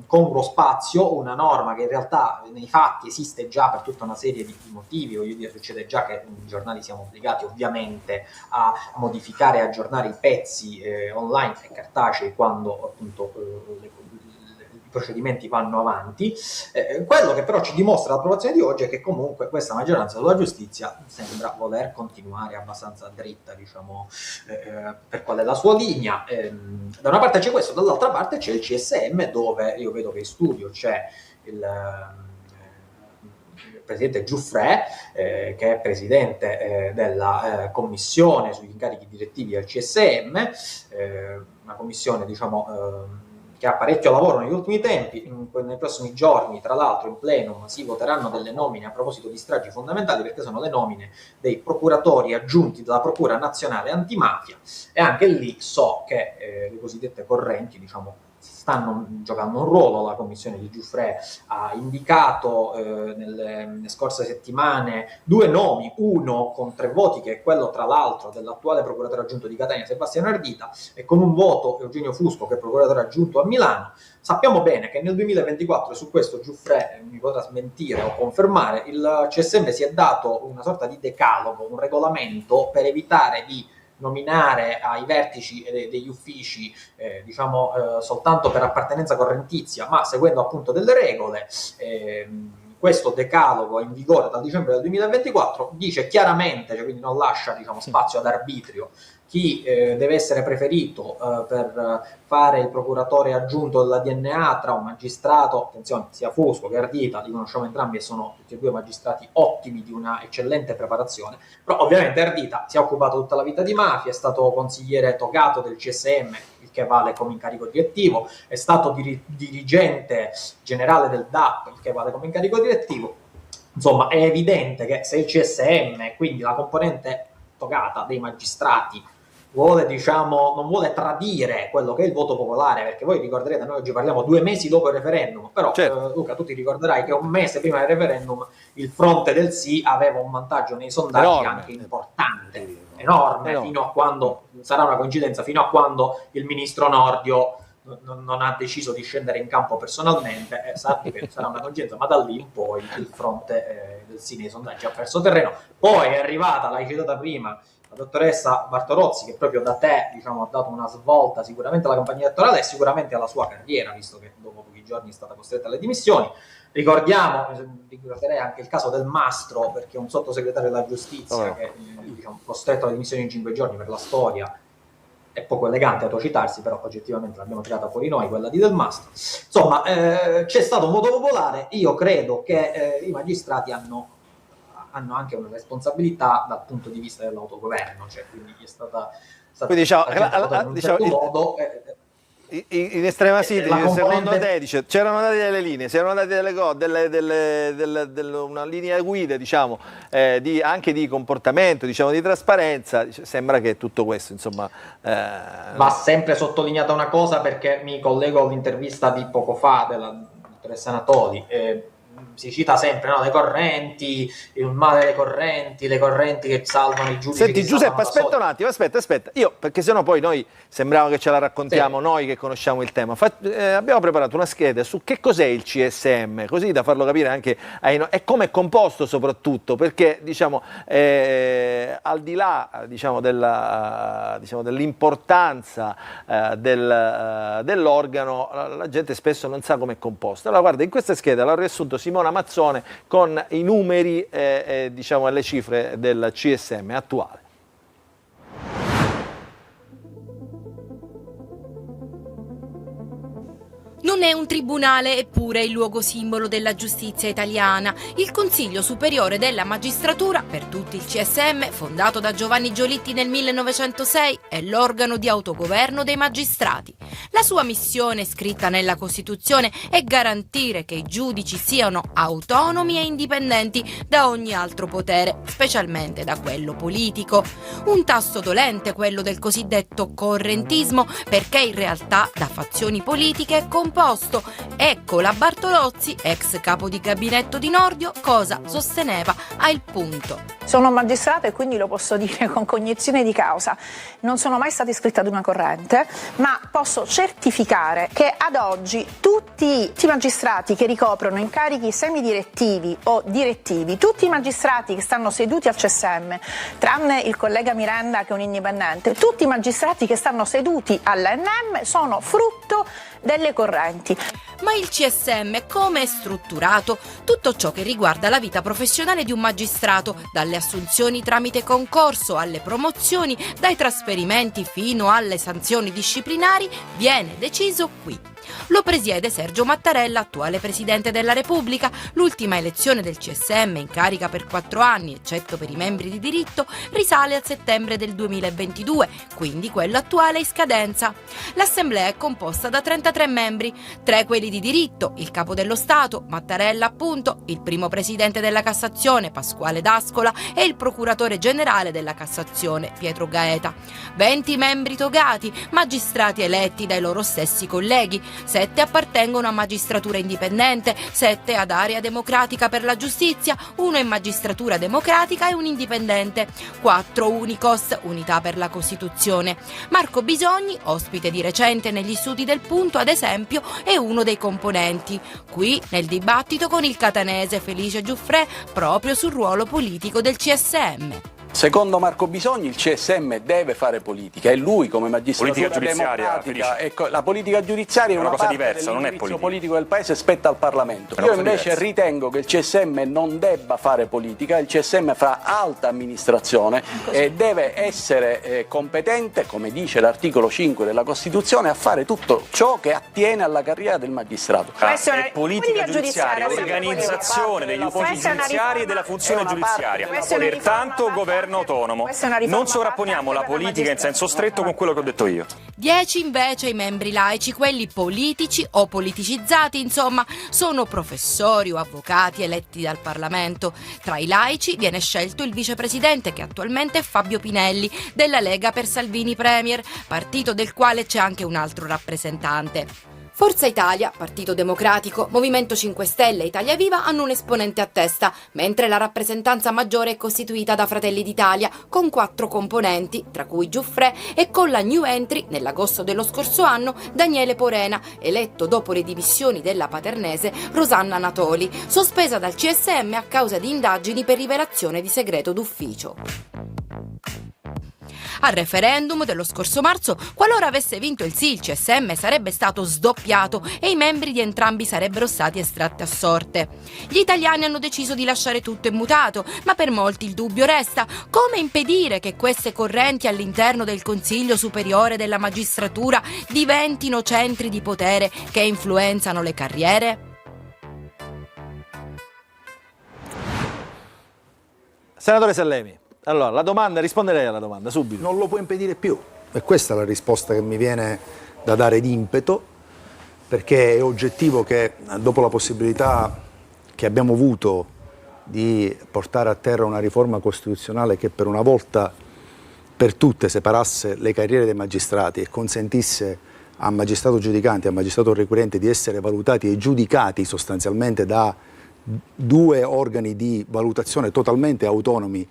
congruo spazio, una norma che in realtà nei fatti esiste già per tutta una serie di motivi. Voglio dire, succede già che i giornali siamo obbligati ovviamente a modificare e aggiornare i pezzi online e cartacei quando appunto i procedimenti vanno avanti. Quello che però ci dimostra l'approvazione di oggi è che comunque questa maggioranza sulla giustizia sembra voler continuare abbastanza dritta, diciamo, per qual è la sua linea. Da una parte c'è questo, dall'altra parte c'è il CSM, dove io vedo che in studio c'è il presidente Giuffre, che è presidente della commissione sugli incarichi direttivi del CSM, una commissione, diciamo, che ha parecchio lavoro negli ultimi tempi. Nei prossimi giorni, tra l'altro, in plenum si voteranno delle nomine a proposito di stragi fondamentali, perché sono le nomine dei procuratori aggiunti della Procura Nazionale Antimafia, e anche lì so che le cosiddette correnti, diciamo, stanno giocando un ruolo. La commissione di Giuffre ha indicato nelle scorse settimane 2 nomi, uno con 3 voti, che è quello tra l'altro dell'attuale procuratore aggiunto di Catania Sebastiano Ardita, e con un voto Eugenio Fusco, che è procuratore aggiunto a Milano. Sappiamo bene che nel 2024, su questo Giuffre mi potrà smentire o confermare, il CSM si è dato una sorta di decalogo, un regolamento per evitare di nominare ai vertici degli uffici diciamo soltanto per appartenenza correntizia, ma seguendo appunto delle regole. Questo decalogo è in vigore dal dicembre del 2024, dice chiaramente, cioè, quindi non lascia, diciamo, spazio ad arbitrio, chi deve essere preferito per fare il procuratore aggiunto della DNA tra un magistrato, attenzione, sia Fusco che Ardita, li conosciamo entrambi e sono tutti e 2 magistrati ottimi, di una eccellente preparazione. Però ovviamente Ardita si è occupato tutta la vita di mafia, è stato consigliere togato del CSM, il che vale come incarico direttivo, è stato dirigente generale del DAP, il che vale come incarico direttivo. Insomma, è evidente che se il CSM, quindi la componente togata dei magistrati, vuole, diciamo, non vuole tradire quello che è il voto popolare, perché voi ricorderete, noi oggi parliamo 2 mesi dopo il referendum, però certo. Luca, tu ti ricorderai che un mese prima del referendum il fronte del sì aveva un vantaggio nei sondaggi anche importante, enorme, fino a quando, sarà una coincidenza, fino a quando il ministro Nordio non ha deciso di scendere in campo personalmente. Sappi che sarà una coincidenza, ma da lì in poi il fronte del sì nei sondaggi ha perso terreno. Poi è arrivata, l'hai citata prima, la dottoressa Bartorozzi, che proprio da te, diciamo, ha dato una svolta sicuramente alla campagna elettorale e sicuramente alla sua carriera, visto che dopo pochi giorni è stata costretta alle dimissioni. Ricorderei anche il caso del Mastro, perché è un sottosegretario della giustizia che diciamo, costretto alle dimissioni in 5 giorni per la storia. È poco elegante autocitarsi, però oggettivamente l'abbiamo tirata fuori noi, quella di Del Mastro. Insomma, c'è stato un voto popolare. Io credo che i magistrati hanno anche una responsabilità dal punto di vista dell'autogoverno, cioè quindi è stata quindi, diciamo, in un certo modo. In estrema sintesi, secondo te, dice, c'erano date delle linee, c'erano date una linea guida, diciamo, anche di comportamento, diciamo, di trasparenza. Sembra che tutto questo, insomma... Va sempre sottolineata una cosa, perché mi collego all'intervista di poco fa della dottoressa Anatoli. Si cita sempre, no, le correnti, il male delle correnti, le correnti che salvano i giudici. Senti Giuseppe, aspetta un attimo, aspetta, io, perché sennò poi noi sembrava che ce la raccontiamo, sì, noi che conosciamo il tema. Abbiamo preparato una scheda su che cos'è il CSM, così da farlo capire anche e come è composto soprattutto, perché diciamo al di là dell'importanza dell'organo, la gente spesso non sa come è composto. Allora guarda, in questa scheda l'ha riassunto Simona Mazzone con i numeri diciamo, e le cifre del CSM attuale. Non è un tribunale, eppure è il luogo simbolo della giustizia italiana. Il Consiglio Superiore della Magistratura, per tutti il CSM, fondato da Giovanni Giolitti nel 1906, è l'organo di autogoverno dei magistrati. La sua missione, scritta nella Costituzione, è garantire che i giudici siano autonomi e indipendenti da ogni altro potere, specialmente da quello politico. Un tasto dolente quello del cosiddetto correntismo, perché in realtà da fazioni politiche è composto. Ecco la Bartolozzi, ex capo di gabinetto di Nordio, cosa sosteneva a Il Punto. Sono magistrato e quindi lo posso dire con cognizione di causa. Non sono mai stata iscritta ad una corrente, ma posso certificare che ad oggi tutti i magistrati che ricoprono incarichi semidirettivi o direttivi, tutti i magistrati che stanno seduti al CSM, tranne il collega Miranda che è un indipendente, tutti i magistrati che stanno seduti all'ANM sono frutto delle correnti. Ma il CSM come è strutturato? Tutto ciò che riguarda la vita professionale di un magistrato, dalle assunzioni tramite concorso alle promozioni, dai trasferimenti fino alle sanzioni disciplinari, viene deciso qui. Lo presiede Sergio Mattarella, attuale Presidente della Repubblica. L'ultima elezione del CSM, in carica per 4 anni, eccetto per i membri di diritto, risale al settembre del 2022, quindi quello attuale è in scadenza. L'Assemblea è composta da 33 membri, 3 quelli di diritto, il Capo dello Stato, Mattarella appunto, il primo Presidente della Cassazione, Pasquale D'Ascola, e il Procuratore Generale della Cassazione, Pietro Gaeta. 20 membri togati, magistrati eletti dai loro stessi colleghi. 7 appartengono a magistratura indipendente, 7 ad area democratica per la giustizia, 1 in magistratura democratica e un indipendente, 4 unicos, unità per la Costituzione. Marco Bisogni, ospite di recente negli studi del Punto, ad esempio, è uno dei componenti. Qui nel dibattito con il catanese Felice Giuffre proprio sul ruolo politico del CSM. Secondo Marco Bisogni il CSM deve fare politica e lui come magistratura democratica, la politica giudiziaria è una cosa diversa, non è politica. Politico del paese spetta al Parlamento. Io invece ritengo che il CSM non debba fare politica, il CSM fa alta amministrazione e deve essere competente, come dice l'articolo 5 della Costituzione, a fare tutto ciò che attiene alla carriera del magistrato. È politica giudiziaria, organizzazione degli uffici giudiziari e della funzione giudiziaria. Pertanto governo autonomo. Non sovrapponiamo la politica in senso stretto con quello che ho detto io. 10 invece i membri laici, quelli politici o politicizzati, insomma, sono professori o avvocati eletti dal Parlamento. Tra i laici viene scelto il vicepresidente, che attualmente è Fabio Pinelli, della Lega per Salvini Premier, partito del quale c'è anche un altro rappresentante. Forza Italia, Partito Democratico, Movimento 5 Stelle e Italia Viva hanno un esponente a testa, mentre la rappresentanza maggiore è costituita da Fratelli d'Italia, con 4 componenti, tra cui Giuffre, e con la new entry, nell'agosto dello scorso anno, Daniele Porena, eletto dopo le dimissioni della paternese Rosanna Natoli, sospesa dal CSM a causa di indagini per rivelazione di segreto d'ufficio. Al referendum dello scorso marzo, qualora avesse vinto il sì, il CSM sarebbe stato sdoppiato e i membri di entrambi sarebbero stati estratti a sorte. Gli italiani hanno deciso di lasciare tutto immutato, ma per molti il dubbio resta: come impedire che queste correnti all'interno del Consiglio Superiore della Magistratura diventino centri di potere che influenzano le carriere? Senatore Sallemi, allora la domanda, risponde lei alla domanda subito. Non lo può impedire più, e questa è la risposta che mi viene da dare d'impeto, perché è oggettivo che dopo la possibilità che abbiamo avuto di portare a terra una riforma costituzionale che per una volta per tutte separasse le carriere dei magistrati e consentisse a magistrato giudicante e a magistrato requirente di essere valutati e giudicati sostanzialmente da due organi di valutazione totalmente autonomi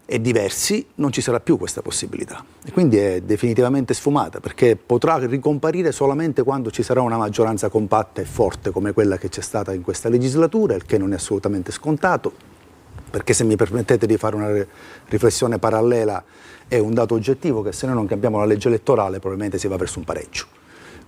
e diversi, non ci sarà più questa possibilità. E quindi è definitivamente sfumata, perché potrà ricomparire solamente quando ci sarà una maggioranza compatta e forte come quella che c'è stata in questa legislatura, il che non è assolutamente scontato, perché se mi permettete di fare una riflessione parallela, è un dato oggettivo che se noi non cambiamo la legge elettorale probabilmente si va verso un pareggio.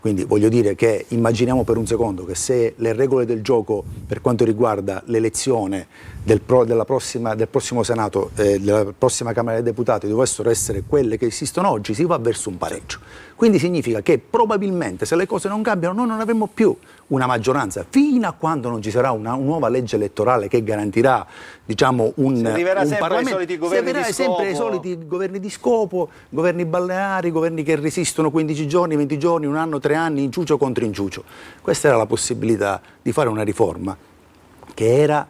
Quindi voglio dire che immaginiamo per un secondo che se le regole del gioco per quanto riguarda l'elezione del prossimo Senato, della prossima Camera dei Deputati dovessero essere quelle che esistono oggi, si va verso un pareggio. Quindi significa che probabilmente se le cose non cambiano noi non avremo più una maggioranza fino a quando non ci sarà una nuova legge elettorale che garantirà, diciamo, un Parlamento. Si arriverà sempre ai soliti governi di scopo, governi balneari, governi che resistono 15 giorni, 20 giorni, un anno, 3 anni, inciucio contro inciucio. Questa era la possibilità di fare una riforma che era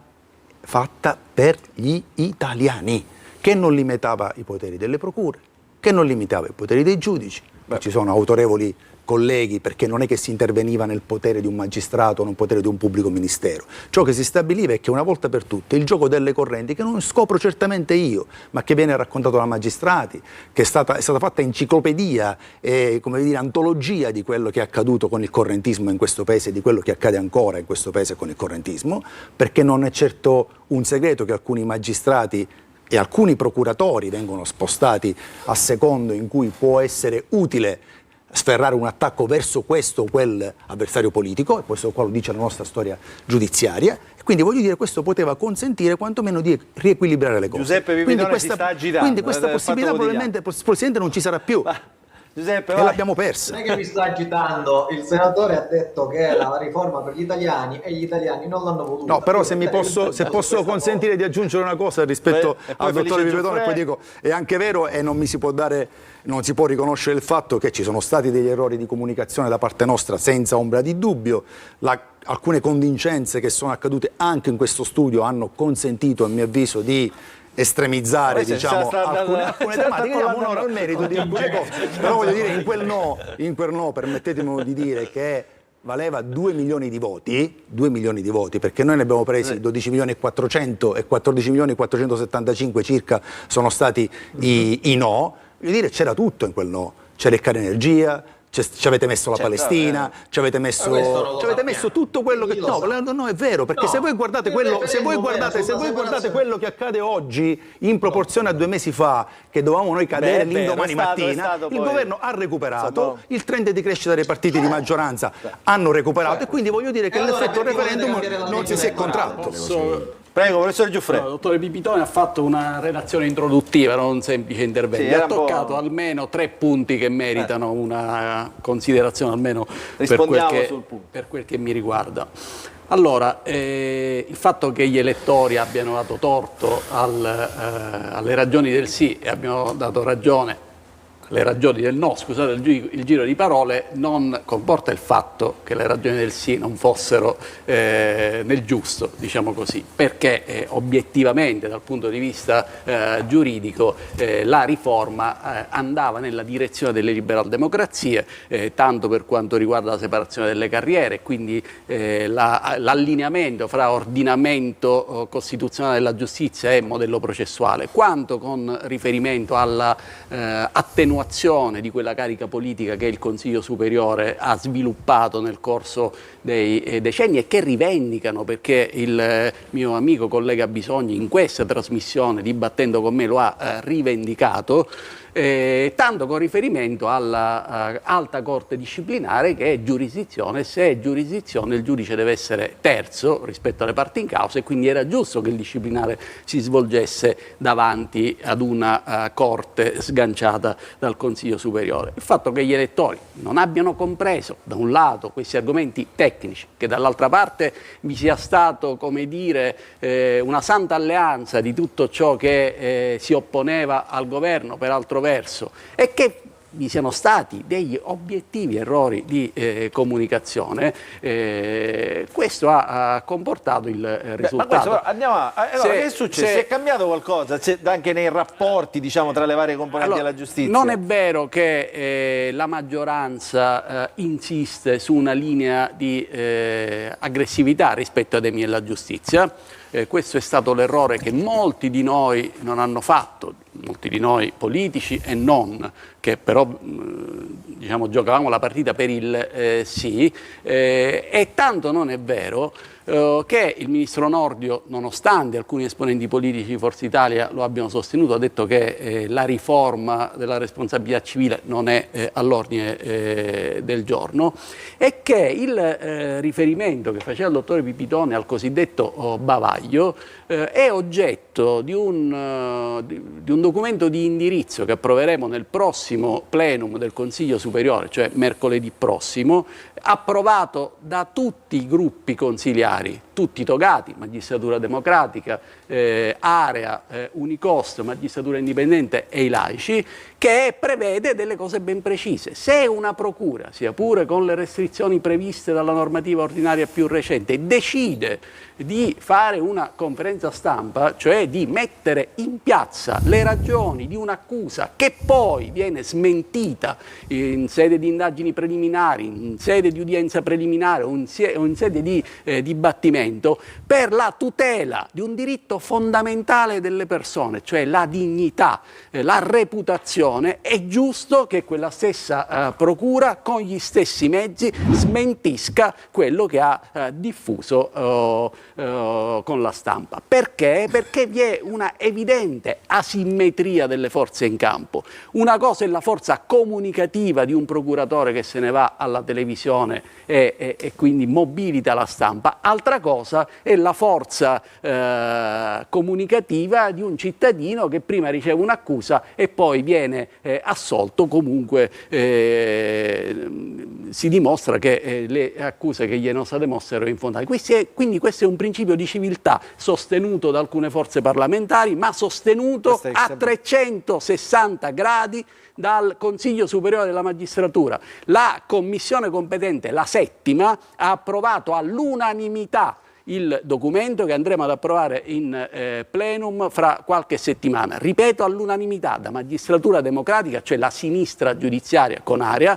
fatta per gli italiani, che non limitava i poteri delle procure, che non limitava i poteri dei giudici. Ci sono autorevoli colleghi, perché non è che si interveniva nel potere di un magistrato o nel potere di un pubblico ministero. Ciò che si stabiliva è che una volta per tutte il gioco delle correnti, che non scopro certamente io, ma che viene raccontato da magistrati, che è stata fatta enciclopedia e, come dire, antologia di quello che è accaduto con il correntismo in questo paese e di quello che accade ancora in questo paese con il correntismo, perché non è certo un segreto che alcuni magistrati e alcuni procuratori vengono spostati a secondo in cui può essere utile sferrare un attacco verso questo o quel avversario politico, e questo qua lo dice la nostra storia giudiziaria, e quindi voglio dire questo poteva consentire quantomeno di riequilibrare le cose. Giuseppe Pipitone si sta agitando. Quindi questa possibilità probabilmente Presidente non ci sarà più. Giuseppe, e l'abbiamo persa. Non è che mi sta agitando, il senatore ha detto che era la riforma per gli italiani e gli italiani non l'hanno voluta. No, però se posso consentire di aggiungere una cosa rispetto al dottore Pipitone, poi dico, è anche vero e non si può riconoscere il fatto che ci sono stati degli errori di comunicazione da parte nostra senza ombra di dubbio. Alcune contingenze che sono accadute anche in questo studio hanno consentito, a mio avviso, di estremizzare, diciamo, alcune tematiche. Diamo onore al merito di alcune cose. Però voglio dire, in quel no, permettetemi di dire che valeva 2 milioni di voti, perché noi ne abbiamo presi 12 milioni e 400 e 14 milioni e 475 circa sono stati i no. Voglio dire, c'era tutto in quel no, c'era il caro energia, ci avete messo la Palestina, ci avete messo tutto quello che no, è vero, perché se voi guardate quello che accade oggi in proporzione a 2 mesi fa, che dovevamo noi cadere l'indomani mattina, il governo ha recuperato, il trend di crescita dei partiti di maggioranza hanno recuperato, e quindi voglio dire che l'effetto referendum non si è contratto. Prego, professor Giuffre. Il dottore Pipitone ha fatto una relazione introduttiva, non un semplice intervento. Ha toccato almeno 3 punti che meritano una considerazione, almeno per quel che mi riguarda. Allora, il fatto che gli elettori abbiano dato torto alle ragioni del sì e abbiano dato ragione le ragioni del no, scusate il giro di parole, non comporta il fatto che le ragioni del sì non fossero nel giusto, diciamo così, perché obiettivamente dal punto di vista giuridico la riforma andava nella direzione delle liberal-democrazie, tanto per quanto riguarda la separazione delle carriere, quindi l'allineamento fra ordinamento costituzionale della giustizia e modello processuale, quanto con riferimento alla attenuazione di quella carica politica che il Consiglio Superiore ha sviluppato nel corso dei decenni e che rivendicano, perché il mio amico collega Bisogni in questa trasmissione, dibattendo con me, lo ha rivendicato, tanto con riferimento alla alta corte disciplinare, che è giurisdizione. Se è giurisdizione, il giudice deve essere terzo rispetto alle parti in causa, e quindi era giusto che il disciplinare si svolgesse davanti ad una corte sganciata dal Consiglio Superiore. Il fatto che gli elettori non abbiano compreso, da un lato, questi argomenti tecnici, che dall'altra parte vi sia stato, come dire, una santa alleanza di tutto ciò che si opponeva al governo, per altro verso, e che vi siano stati degli obiettivi errori di comunicazione, questo ha comportato il risultato. Ma questo, allora, che è successo? Si è cambiato qualcosa anche nei rapporti, diciamo, tra le varie componenti della giustizia? Non è vero che la maggioranza insiste su una linea di aggressività rispetto ai temi della giustizia. Questo è stato l'errore che molti di noi non hanno fatto, molti di noi politici e non, che però diciamo, giocavamo la partita per il sì, e tanto non è vero che il ministro Nordio, nonostante alcuni esponenti politici di Forza Italia lo abbiano sostenuto, ha detto che la riforma della responsabilità civile non è all'ordine del giorno, e che il riferimento che faceva il dottore Pipitone al cosiddetto bavaglio è oggetto di un documento di indirizzo che approveremo nel prossimo plenum del Consiglio Superiore, cioè mercoledì prossimo, approvato da tutti i gruppi consiliari, tutti togati, Magistratura Democratica, Area, Unicost, Magistratura Indipendente e i laici, che prevede delle cose ben precise. Se una procura, sia pure con le restrizioni previste dalla normativa ordinaria più recente, decide di fare una conferenza stampa, cioè di mettere in piazza le ragioni di un'accusa che poi viene smentita in sede di indagini preliminari, in sede di udienza preliminare o in sede di dibattimento, per la tutela di un diritto fondamentale delle persone, cioè la dignità, la reputazione, è giusto che quella stessa procura con gli stessi mezzi smentisca quello che ha diffuso con la stampa. Perché? Perché vi è una evidente asimmetria delle forze in campo. Una cosa è la forza comunicativa di un procuratore che se ne va alla televisione e quindi mobilita la stampa, altra cosa è la forza comunicativa di un cittadino che prima riceve un'accusa e poi viene assolto, comunque si dimostra che le accuse che gli erano state mosse erano infondate. Quindi questo è un principio di civiltà sostenuto da alcune forze parlamentari, ma sostenuto a 360 gradi dal Consiglio Superiore della Magistratura. La commissione competente, la settima, ha approvato all'unanimità il documento che andremo ad approvare in plenum fra qualche settimana. Ripeto, all'unanimità, da Magistratura Democratica, cioè la sinistra giudiziaria con Area,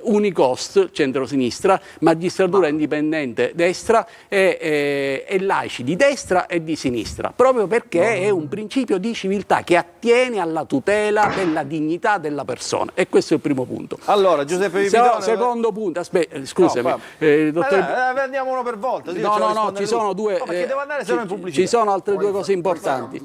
Unicost, centrosinistra, Magistratura Indipendente, destra, e laici di destra e di sinistra, proprio perché è un principio di civiltà che attiene alla tutela della dignità della persona. E questo è il primo punto. Allora, Giuseppe Pipitone... Secondo punto, scusami. Andiamo uno per volta. No, ci sono due... perché devo andare solo in pubblicità. Ci sono altre due cose importanti.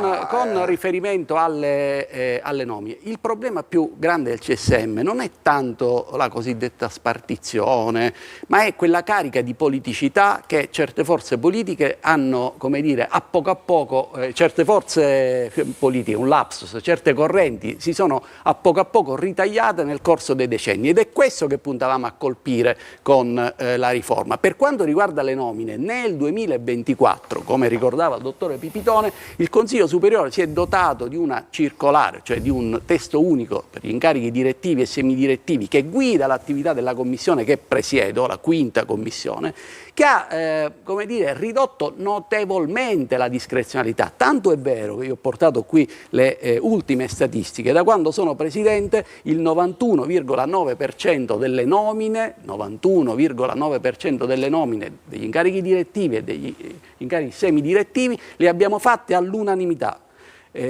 Con riferimento alle nomine, il problema più grande del CSM non è tanto la cosiddetta spartizione, ma è quella carica di politicità che certe forze politiche hanno, come dire, a poco, certe forze politiche, un lapsus, certe correnti si sono a poco ritagliate nel corso dei decenni, ed è questo che puntavamo a colpire con la riforma. Per quanto riguarda le nomine, nel 2024, come ricordava il dottore Pipitone, il Consiglio Superiore si è dotato di una circolare, cioè di un testo unico per gli incarichi direttivi e semidirettivi, che guida l'attività della commissione che presiedo, la quinta commissione, che ha come dire, ridotto notevolmente la discrezionalità. Tanto è vero che io ho portato qui le ultime statistiche. Da quando sono presidente il 91,9% delle nomine, 91,9% delle nomine degli incarichi direttivi e degli incarichi semidirettivi li abbiamo fatte all'unanimità.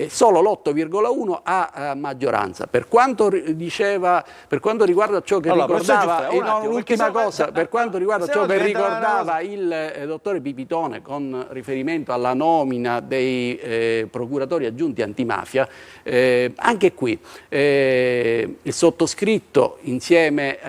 Solo l'8,1 a maggioranza. Per quanto riguarda ciò che ricordava, l'ultima cosa, per quanto riguarda ciò che ricordava il dottore Pipitone con riferimento alla nomina dei procuratori aggiunti antimafia, anche qui il sottoscritto insieme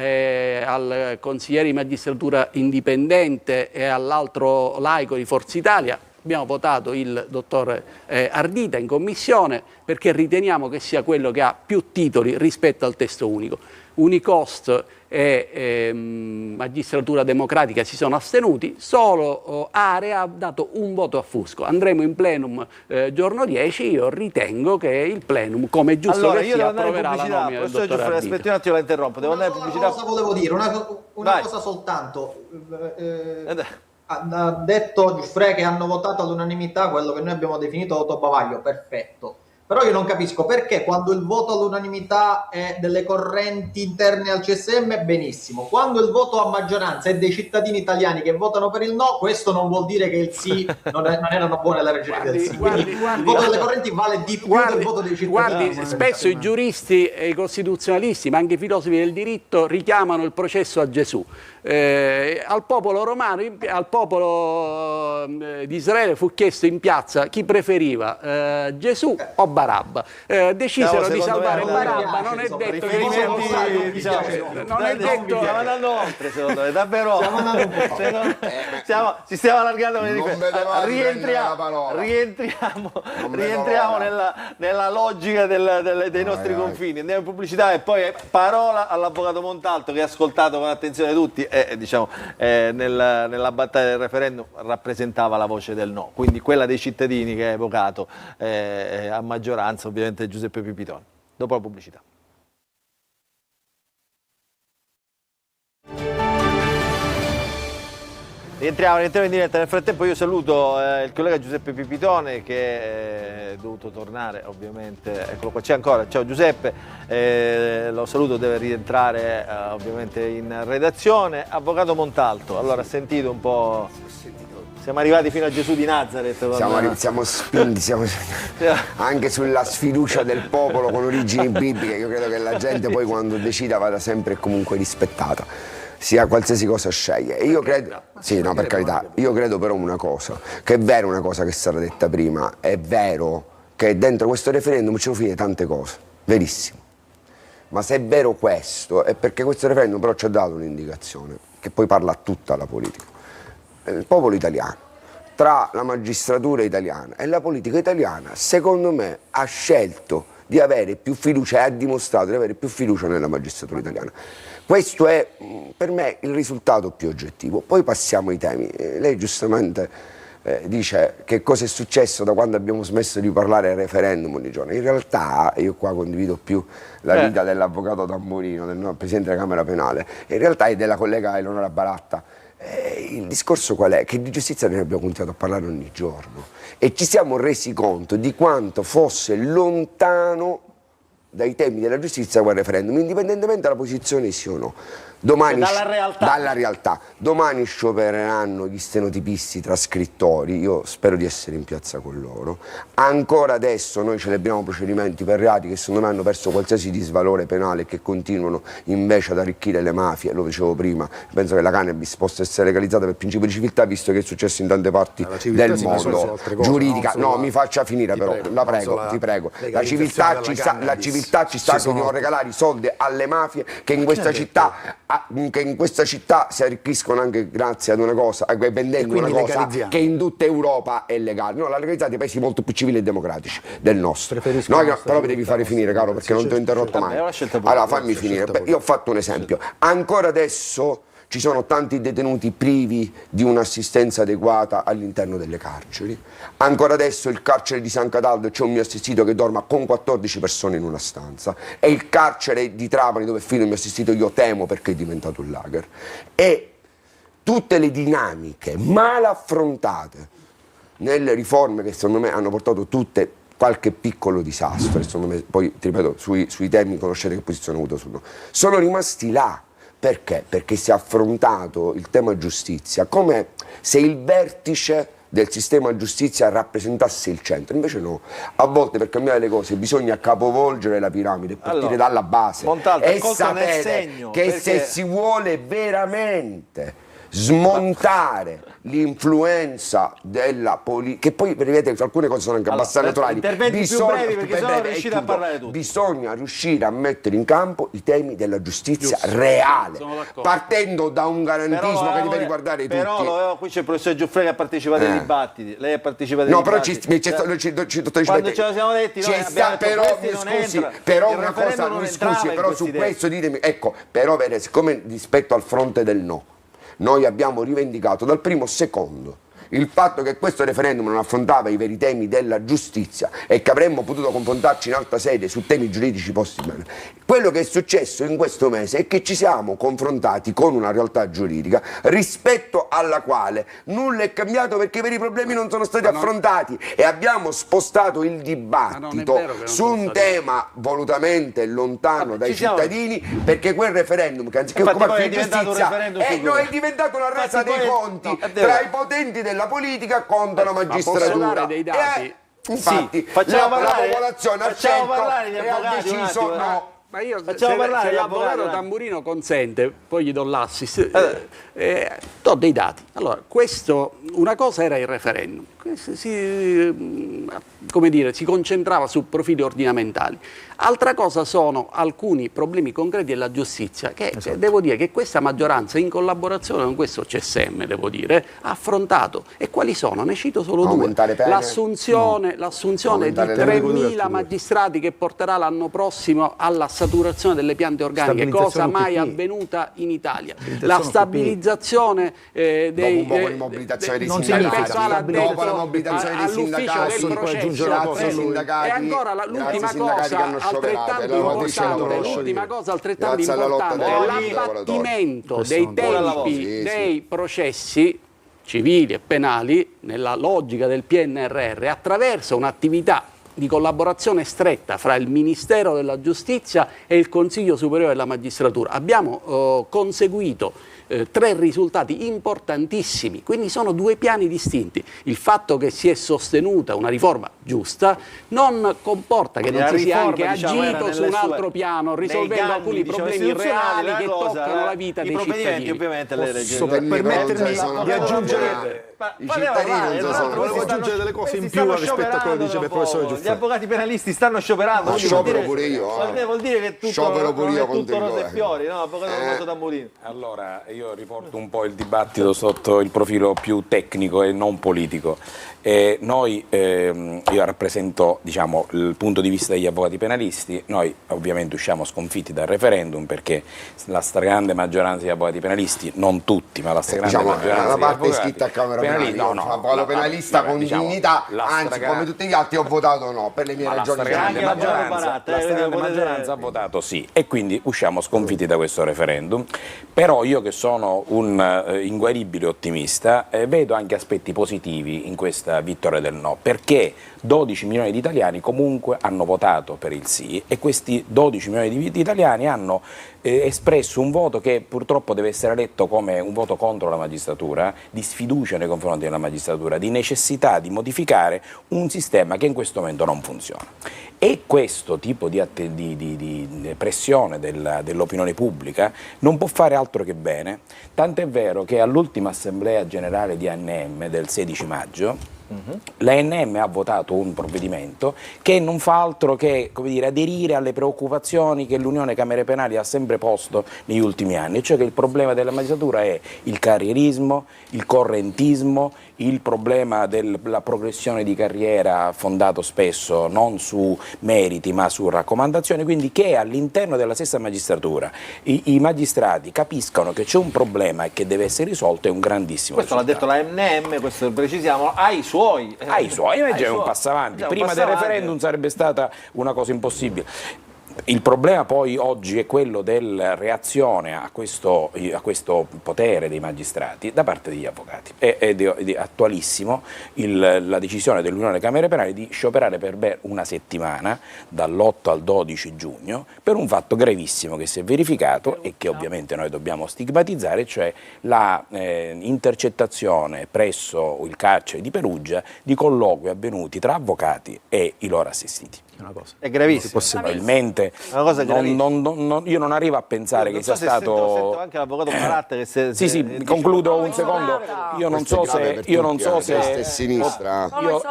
al consigliere di magistratura indipendente e all'altro laico di Forza Italia abbiamo votato il dottor Ardita in commissione perché riteniamo che sia quello che ha più titoli rispetto al testo unico. Unicost e Magistratura Democratica si sono astenuti, solo Area ha dato un voto a Fusco. Andremo in plenum giorno 10, io ritengo che il plenum, come è giusto che sia, approverà la nomina del dottor Arditi. Aspetti un attimo, la interrompo, devo andare in pubblicità. Una cosa volevo dire, una cosa soltanto. Ha detto Giuffre che hanno votato all'unanimità quello che noi abbiamo definito voto bavaglio, perfetto. Però io non capisco perché quando il voto all'unanimità è delle correnti interne al CSM, benissimo. Quando il voto a maggioranza è dei cittadini italiani che votano per il no, questo non vuol dire che il sì non erano buone le ragioni del sì. Quindi il voto delle correnti vale di più del voto dei cittadini. Guardi, spesso i giuristi e i costituzionalisti, ma anche i filosofi del diritto, richiamano il processo a Gesù. Al popolo romano, al popolo di Israele fu chiesto in piazza chi preferiva, Gesù o Barabba. Decisero di salvare Barabba, non è detto che non è detto. Stiamo andando oltre, secondo me, davvero. Ci stiamo allargando. Rientriamo nella logica dei nostri confini. Andiamo in pubblicità e poi parola all'avvocato Montalto, che ha ascoltato con attenzione tutti e nella battaglia del referendum rappresentava la voce del no, quindi quella dei cittadini che ha evocato a maggioranza ovviamente Giuseppe Pipitone. Dopo la pubblicità. Rientriamo in diretta. Nel frattempo io saluto il collega Giuseppe Pipitone, che è dovuto tornare ovviamente, eccolo qua, c'è ancora, ciao Giuseppe, lo saluto, deve rientrare ovviamente in redazione. Avvocato Montalto, allora ha sentito un po', siamo arrivati fino a Gesù di Nazareth. Siamo spinti, anche sulla sfiducia del popolo con origini bibliche. Io credo che la gente poi quando decida vada sempre e comunque rispettata, sia qualsiasi cosa sceglie. E io credo, sì, no, per carità, io credo però una cosa, che è vera una cosa che è stata detta prima, è vero che dentro questo referendum ci sono finite tante cose, verissimo. Ma se è vero questo, è perché questo referendum però ci ha dato un'indicazione, che poi parla a tutta la politica. Il popolo italiano, tra la magistratura italiana e la politica italiana, secondo me ha scelto di avere più fiducia e ha dimostrato di avere più fiducia nella magistratura italiana. Questo è per me il risultato più oggettivo. Poi passiamo ai temi. Lei giustamente dice che cosa è successo da quando abbiamo smesso di parlare del referendum ogni giorno. In realtà, io qua condivido più la vita dell'avvocato Tamburino, del Presidente della Camera Penale, in realtà è della collega Eleonora Baratta. Il discorso qual è? Che di giustizia noi abbiamo continuato a parlare ogni giorno e ci siamo resi conto di quanto fosse lontano dai temi della giustizia quel referendum, indipendentemente dalla posizione sì o no. Domani, dalla realtà. Domani sciopereranno gli stenotipisti trascrittori, io spero di essere in piazza con loro. Ancora adesso noi celebriamo procedimenti per reati che secondo me hanno perso qualsiasi disvalore penale e che continuano invece ad arricchire le mafie, lo dicevo prima, penso che la cannabis possa essere legalizzata per principio di civiltà, visto che è successo in tante parti del mondo. Giuridica, no, mi faccia finire però, la prego, ti prego. La civiltà ci sta che dobbiamo regalare i soldi alle mafie che in questa città si arricchiscono anche grazie ad una cosa, vendendo una cosa che in tutta Europa è legale. No, la legalità dei paesi molto più civili e democratici del nostro. No, però mi devi fare finire, caro, perché non ti ho interrotto mai. Allora fammi finire. Io ho fatto un esempio. Ancora adesso ci sono tanti detenuti privi di un'assistenza adeguata all'interno delle carceri. Ancora adesso il carcere di San Cataldo c'è un mio assistito che dorma con 14 persone in una stanza. E il carcere di Trapani, dove è finito il mio assistito, io temo perché è diventato un lager. E tutte le dinamiche mal affrontate nelle riforme che secondo me hanno portato tutte qualche piccolo disastro, e secondo me poi, ti ripeto, sui temi conoscete che posizione ho avuto su no, sono rimasti là. Perché? Perché si è affrontato il tema giustizia come se il vertice del sistema giustizia rappresentasse il centro, invece no, a volte per cambiare le cose bisogna capovolgere la piramide e partire dalla base Montalto, e sapere segno, che se si vuole veramente smontare l'influenza della politica, che poi vedete alcune cose sono anche abbastanza naturali. Interventi più brevi perché sono riusciti a parlare tutti. Bisogna riuscire a mettere in campo i temi della giustizia reale, partendo da un garantismo che deve riguardare tutti. Però qui c'è il professor Giuffre che ha partecipato ai dibattiti, lei ha partecipato ai dibattiti. Quando ce lo siamo detti, però su questo ditemi, ecco, però siccome rispetto al fronte del no, noi abbiamo rivendicato dal primo secondo il fatto che questo referendum non affrontava i veri temi della giustizia e che avremmo potuto confrontarci in alta sede su temi giuridici posti bene. Quello che è successo in questo mese è che ci siamo confrontati con una realtà giuridica rispetto alla quale nulla è cambiato, perché i veri problemi non sono stati affrontati e abbiamo spostato il dibattito su un tema volutamente lontano dai cittadini, perché quel referendum che anziché occuparsi di giustizia è diventato una resa dei conti tra i potenti della politica contro la magistratura. Dei dati? Infatti, la popolazione ha scelto e ha deciso no. Ma io, se l'avvocato Tamburino consente, poi gli do l'assist, do dei dati. Allora, una cosa era il referendum, come dire, si concentrava su profili ordinamentali. Altra cosa sono alcuni problemi concreti della giustizia che devo dire che questa maggioranza, in collaborazione con questo CSM, devo dire, ha affrontato. E quali sono? Ne cito solo due. L'assunzione di 3.000 magistrati che porterà l'anno prossimo alla saturazione delle piante organiche, cosa mai avvenuta in Italia. La stabilizzazione dei mobilitazione dei sindacati, dopo la mobilitazione dei sindacati, e ancora l'ultima cosa altrettanto importante, l'abbattimento dei tempi dei processi civili e penali nella logica del PNRR attraverso un'attività di collaborazione stretta fra il Ministero della Giustizia e il Consiglio Superiore della Magistratura. Abbiamo conseguito 3 risultati importantissimi, quindi sono 2 piani distinti. Il fatto che si è sostenuta una riforma giusta non comporta che non si sia anche agito su un altro piano, risolvendo alcuni problemi reali che toccano la vita dei cittadini. Ovviamente permettermi di aggiungere volevo aggiungere delle cose in più rispetto a quello che diceva il professore Giuffre. Gli avvocati penalisti stanno scioperando. Sciopero pure io. Vuol dire che tutto rose e fiori, no? Avvocato Tamburino. Allora, io riporto un po' il dibattito sotto il profilo più tecnico e non politico. Io rappresento, diciamo, il punto di vista degli avvocati penalisti. Noi ovviamente usciamo sconfitti dal referendum perché la stragrande maggioranza degli avvocati penalisti, non tutti, ma la stragrande maggioranza la parte degli scritta a Camera Penale, avvocato penalista con dignità, anzi come tutti gli altri ho votato no, per le mie ragioni. La stragrande maggioranza ha votato sì, e quindi usciamo sconfitti da questo referendum. Però io, che sono un inguaribile ottimista, vedo anche aspetti positivi in questa vittoria del no, perché 12 milioni di italiani comunque hanno votato per il sì, e questi 12 milioni di italiani hanno espresso un voto che purtroppo deve essere letto come un voto contro la magistratura, di sfiducia nei confronti della magistratura, di necessità di modificare un sistema che in questo momento non funziona. E questo tipo di pressione dell'opinione pubblica non può fare altro che bene, tant'è vero che all'ultima assemblea generale di ANM del 16 maggio l'ANM ha votato un provvedimento che non fa altro che, come dire, aderire alle preoccupazioni che l'Unione Camere Penali ha sempre posto negli ultimi anni, cioè che il problema della magistratura è il carrierismo, il correntismo, il problema della progressione di carriera fondato spesso non su meriti ma su raccomandazioni, quindi che all'interno della stessa magistratura i magistrati capiscano che c'è un problema e che deve essere risolto è un grandissimo risultato. L'ha detto la NM, questo precisiamo, ai suoi, invece è un passo avanti. Prima del referendum sarebbe stata una cosa impossibile. Il problema poi oggi è quello della reazione a questo potere dei magistrati da parte degli avvocati. Ed è attualissimo la decisione dell'Unione Camere Penali di scioperare per una settimana, dall'8 al 12 giugno, per un fatto gravissimo che si è verificato e che ovviamente noi dobbiamo stigmatizzare, cioè la intercettazione presso il carcere di Perugia di colloqui avvenuti tra avvocati e i loro assistiti. Una cosa. È gravissimo. Probabilmente Una cosa gravissima. io non arrivo a pensare che sia stato... Sento anche l'avvocato Baratta che Sì, concludo un secondo. Io non so se sinistra. io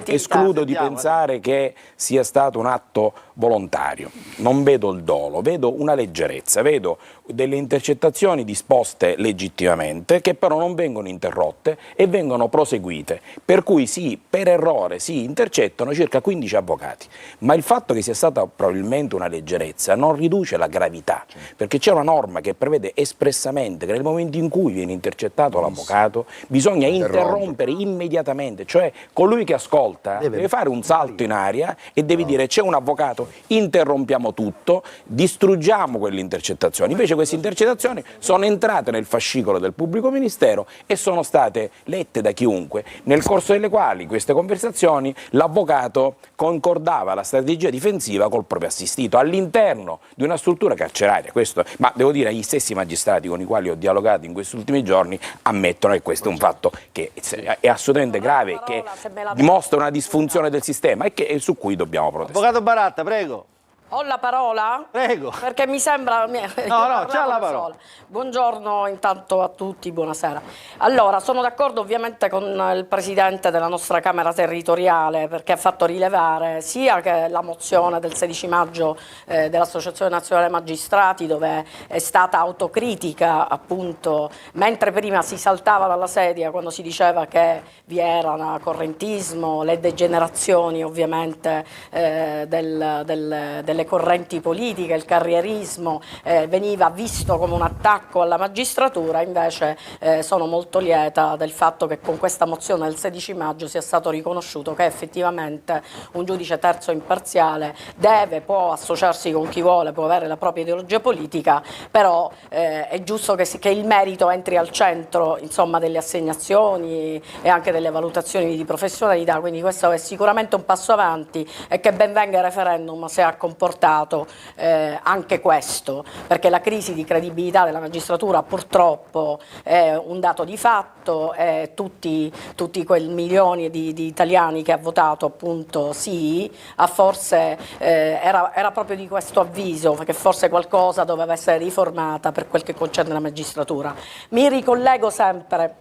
escludo di pensare che sia stato un atto volontario. Non vedo il dolo, vedo una leggerezza, vedo delle intercettazioni disposte legittimamente che però non vengono interrotte e vengono proseguite, per cui sì, per errore si intercettano circa 15 avvocati, ma il fatto che sia stata probabilmente una leggerezza non riduce la gravità, perché c'è una norma che prevede espressamente che nel momento in cui viene intercettato l'avvocato bisogna interrompere immediatamente, cioè colui che ascolta deve fare un salto in aria e deve dire c'è un avvocato, interrompiamo tutto, distruggiamo quelle intercettazioni. Invece queste intercettazioni sono entrate nel fascicolo del pubblico ministero e sono state lette da chiunque, nel corso delle quali queste conversazioni l'avvocato concordava la strategia difensiva col proprio assistito all'interno di una struttura carceraria. Questo, ma devo dire, gli stessi magistrati con i quali ho dialogato in questi ultimi giorni ammettono che questo è un fatto che è assolutamente grave, che dimostra una disfunzione del sistema e su cui dobbiamo protestare. Avvocato Baratta, prego. Ho la parola? Prego. Perché mi sembra... No, c'ha la parola. Buongiorno intanto a tutti, buonasera. Allora, sono d'accordo ovviamente con il Presidente della nostra Camera Territoriale perché ha fatto rilevare sia che la mozione del 16 maggio dell'Associazione Nazionale Magistrati, dove è stata autocritica appunto, mentre prima si saltava dalla sedia quando si diceva che vi era un correntismo, le degenerazioni ovviamente delle correnti politiche, il carrierismo veniva visto come un attacco alla magistratura, invece sono molto lieta del fatto che con questa mozione del 16 maggio sia stato riconosciuto che effettivamente un giudice terzo imparziale può associarsi con chi vuole, può avere la propria ideologia politica, però è giusto che il merito entri al centro, insomma, delle assegnazioni e anche delle valutazioni di professionalità, quindi questo è sicuramente un passo avanti e che ben venga il referendum se ha comportato anche questo, perché la crisi di credibilità della magistratura purtroppo è un dato di fatto, tutti quei milioni di italiani che ha votato appunto sì, forse era proprio di questo avviso, che forse qualcosa doveva essere riformata per quel che concerne la magistratura. Mi ricollego sempre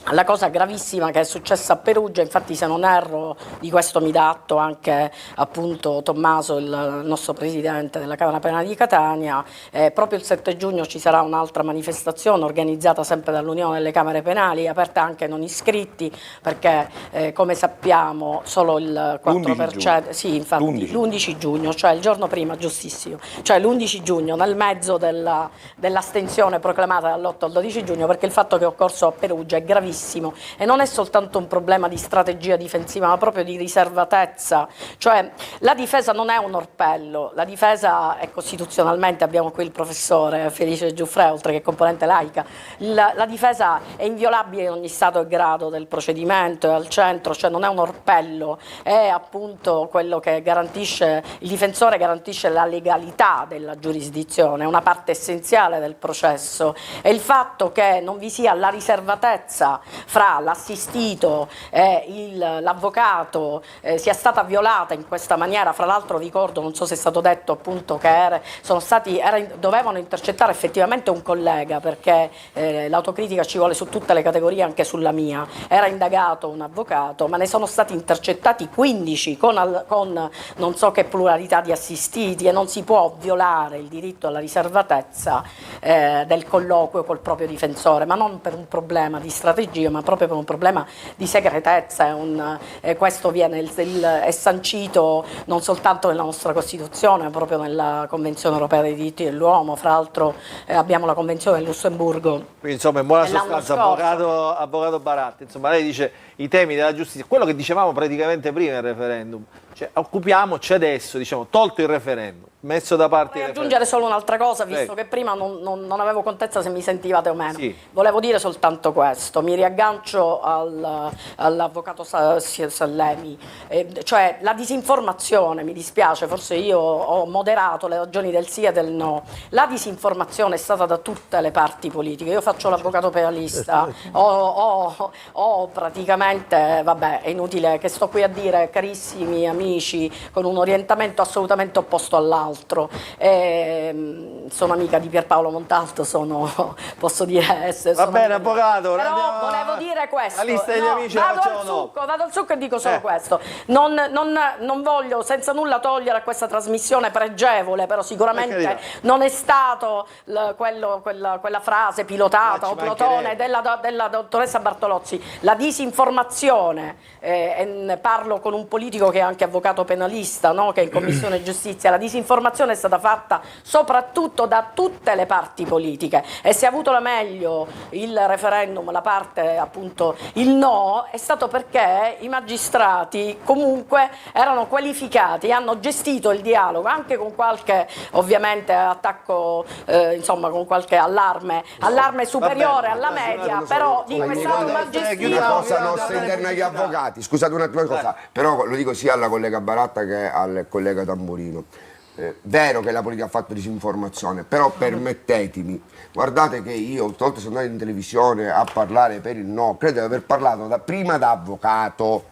alla cosa gravissima che è successa a Perugia, infatti se non erro di questo mi dà atto anche appunto Tommaso, il nostro presidente della Camera Penale di Catania, proprio il 7 giugno ci sarà un'altra manifestazione organizzata sempre dall'Unione delle Camere Penali, aperta anche ai non iscritti, perché come sappiamo solo il 4%, sì, infatti l'11 giugno, cioè il giorno prima, giustissimo, cioè l'11 giugno nel mezzo dell'astensione proclamata dall'8 al 12 giugno, perché il fatto che è occorso a Perugia è gravissimo e non è soltanto un problema di strategia difensiva ma proprio di riservatezza, cioè la difesa non è un orpello, la difesa è costituzionalmente, abbiamo qui il professore Felice Giuffre oltre che componente laica, la difesa è inviolabile in ogni stato e grado del procedimento, è al centro, cioè non è un orpello, è appunto quello che garantisce, il difensore garantisce la legalità della giurisdizione, è una parte essenziale del processo e il fatto che non vi sia la riservatezza fra l'assistito e l'avvocato sia stata violata in questa maniera. Fra l'altro ricordo, non so se è stato detto appunto che dovevano intercettare effettivamente un collega, perché l'autocritica ci vuole su tutte le categorie, anche sulla mia, era indagato un avvocato ma ne sono stati intercettati 15 con non so che pluralità di assistiti e non si può violare il diritto alla riservatezza del colloquio col proprio difensore, ma non per un problema di strategia ma proprio per un problema di segretezza. Questo è sancito non soltanto nella nostra Costituzione ma proprio nella Convenzione Europea dei diritti dell'uomo, fra l'altro abbiamo la Convenzione del Lussemburgo. Quindi insomma in buona sostanza avvocato Baratta, insomma lei dice i temi della giustizia, quello che dicevamo praticamente prima del referendum, cioè occupiamoci adesso, diciamo, tolto il referendum, messo da parte... Vorrei aggiungere solo un'altra cosa, visto che prima non avevo contezza se mi sentivate o meno. Sì. Volevo dire soltanto questo, mi riaggancio all'avvocato Sallemi, cioè la disinformazione, mi dispiace, forse io ho moderato le ragioni del sì e del no, la disinformazione è stata da tutte le parti politiche, io faccio l'avvocato penalista, ho praticamente, vabbè, è inutile che sto qui a dire, carissimi amici, con un orientamento assolutamente opposto all'altro, sono amica di Pierpaolo Montalto, posso dire va bene avvocato, però volevo dire questo, la lista degli amici vado al succo e dico solo questo, non voglio senza nulla togliere a questa trasmissione pregevole, però sicuramente non è stato quella frase pilotata o plotone della dottoressa Bartolozzi, la disinformazione, parlo con un politico che è anche avvocato penalista, no? Che è in Commissione Giustizia, la disinformazione è stata fatta soprattutto da tutte le parti politiche e se ha avuto la meglio il referendum, la parte appunto il no, è stato perché i magistrati comunque erano qualificati, hanno gestito il dialogo anche con qualche ovviamente attacco, insomma con qualche allarme superiore alla media, però dico è stato un una cosa nostra interna agli avvocati, scusate un'altra cosa, però lo dico sia alla collega Baratta che al collega Tamburino. Vero che la politica ha fatto disinformazione, però permettetemi, guardate che io, oltre sono andato in televisione a parlare per il no, credo di aver parlato prima da avvocato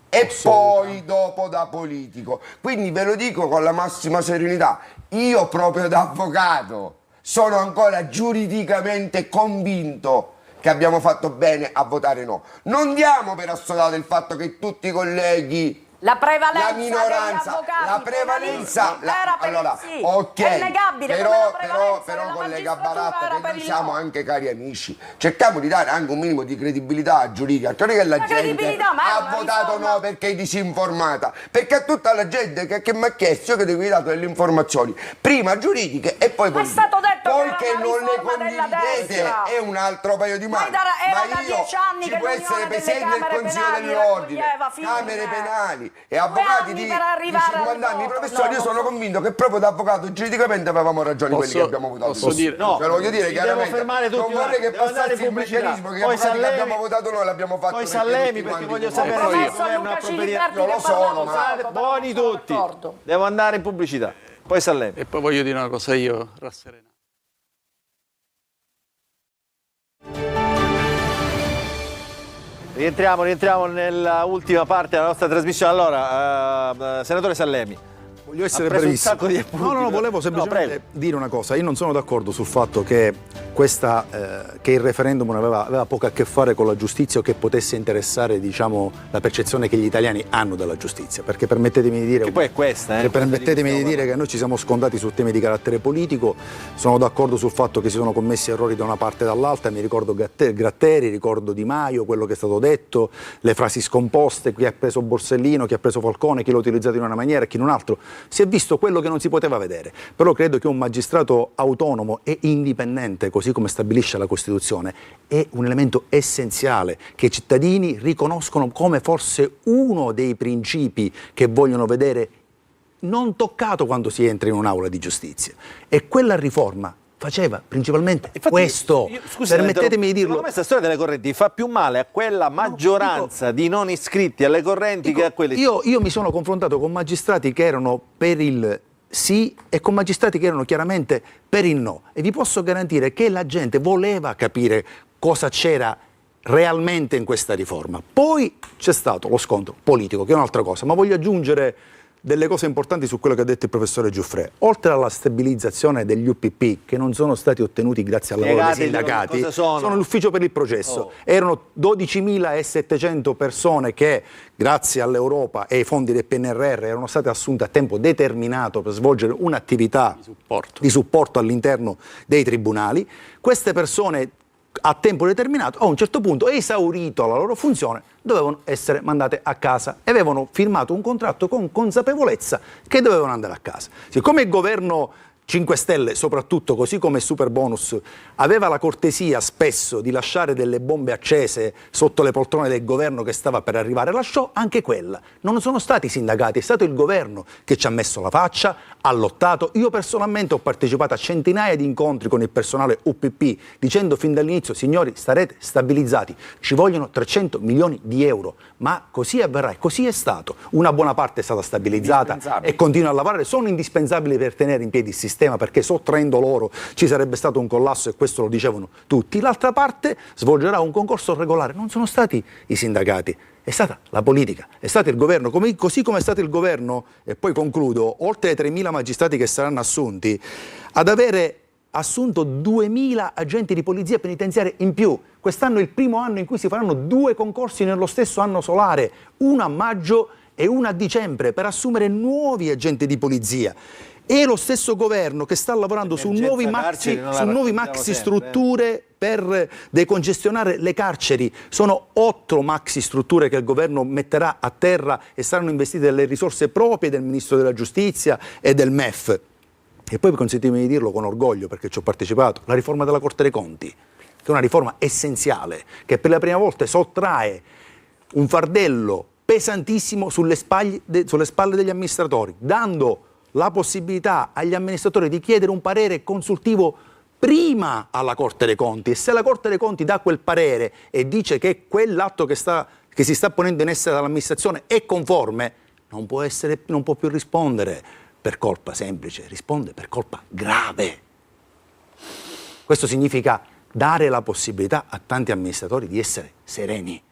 e poi dopo da politico, quindi ve lo dico con la massima serenità, io proprio da avvocato sono ancora giuridicamente convinto che abbiamo fatto bene a votare no. Non diamo per assodato il fatto che tutti i colleghi, la prevalenza la minoranza, degli avvocati, la prevalenza, era sì, ok, è innegabile, però collega Baratta, che noi siamo anche cari amici, cerchiamo di dare anche un minimo di credibilità giuridica, non è che la gente ha votato no perché è disinformata, perché a tutta la gente che mi ha chiesto, io che devo dato delle informazioni, prima giuridiche e poi politiche. È stato detto poi che non le condividete è un altro paio di mani, ma io ci può essere Presidente del Consiglio dell'Ordine, Camere penali e avvocati di 50 anni, professori, io sono convinto che proprio da avvocato giuridicamente avevamo ragione quelli che abbiamo votato. Posso dire? No, ve lo voglio dire chiaramente, non vorrei che passasse il meccanismo che avvocati che abbiamo votato noi l'abbiamo fatto. Poi Sallemi, perché voglio sapere io lo sono, ma buoni tutti, devo andare in pubblicità, poi Sallemi. E poi voglio dire una cosa io, rasserena. Rientriamo nella ultima parte della nostra trasmissione. Allora, senatore Sallemi, voglio essere brevissimo. No, volevo semplicemente dire una cosa. Io non sono d'accordo sul fatto che il referendum aveva poco a che fare con la giustizia o che potesse interessare, diciamo, la percezione che gli italiani hanno della giustizia. Perché permettetemi di dire. Che poi è questa, permettetemi di dire che noi ci siamo scontati su temi di carattere politico. Sono d'accordo sul fatto che si sono commessi errori da una parte e dall'altra. Mi ricordo Gratteri, ricordo Di Maio, quello che è stato detto, le frasi scomposte, chi ha preso Borsellino, chi ha preso Falcone, chi l'ha utilizzato in una maniera e chi in un'altra. Si è visto quello che non si poteva vedere, però credo che un magistrato autonomo e indipendente, così come stabilisce la Costituzione, è un elemento essenziale che i cittadini riconoscono come forse uno dei principi che vogliono vedere non toccato quando si entra in un'aula di giustizia. E quella riforma faceva principalmente questo. Permettetemi di dirlo. Secondo me questa storia delle correnti fa più male a quella maggioranza di non iscritti alle correnti che a quelli. Io mi sono confrontato con magistrati che erano per il sì e con magistrati che erano chiaramente per il no. E vi posso garantire che la gente voleva capire cosa c'era realmente in questa riforma. Poi c'è stato lo scontro politico, che è un'altra cosa, ma voglio aggiungere delle cose importanti su quello che ha detto il professore Giuffrè. Oltre alla stabilizzazione degli UPP, che non sono stati ottenuti grazie al lavoro dei sindacati, sono l'ufficio per il processo. Erano 12.700 persone che, grazie all'Europa e ai fondi del PNRR, erano state assunte a tempo determinato per svolgere un'attività di supporto all'interno dei tribunali. Queste persone a tempo determinato, a un certo punto, esaurito la loro funzione, dovevano essere mandate a casa e avevano firmato un contratto con consapevolezza che dovevano andare a casa. Siccome il governo 5 Stelle soprattutto, così come il super bonus, aveva la cortesia spesso di lasciare delle bombe accese sotto le poltrone del governo che stava per arrivare, lasciò anche quella. Non sono stati i sindacati, è stato il governo che ci ha messo la faccia, ha lottato. Io personalmente ho partecipato a centinaia di incontri con il personale UPP dicendo fin dall'inizio: signori, starete stabilizzati, ci vogliono 300 milioni di euro, ma così avverrà e così è stato. Una buona parte è stata stabilizzata e continua a lavorare, sono indispensabili per tenere in piedi il sistema, perché sottraendo loro ci sarebbe stato un collasso e questo lo dicevano tutti. L'altra parte svolgerà un concorso regolare. Non sono stati i sindacati, è stata la politica, è stato il governo, così come è stato il governo, e poi concludo, oltre ai 3.000 magistrati che saranno assunti, ad avere assunto 2.000 agenti di polizia penitenziaria in più. Quest'anno è il primo anno in cui si faranno 2 concorsi nello stesso anno solare, uno a maggio e uno a dicembre, per assumere nuovi agenti di polizia. E lo stesso governo che sta lavorando su nuovi maxi strutture per decongestionare le carceri. Sono 8 maxi strutture che il governo metterà a terra e saranno investite delle risorse proprie del Ministro della Giustizia e del MEF. E poi consentitemi di dirlo con orgoglio, perché ci ho partecipato, la riforma della Corte dei Conti, che è una riforma essenziale, che per la prima volta sottrae un fardello pesantissimo sulle spalle degli amministratori, dando la possibilità agli amministratori di chiedere un parere consultivo prima alla Corte dei Conti, e se la Corte dei Conti dà quel parere e dice che quell'atto che si sta ponendo in essere dall'amministrazione è conforme, non può più rispondere per colpa semplice, risponde per colpa grave. Questo significa dare la possibilità a tanti amministratori di essere sereni.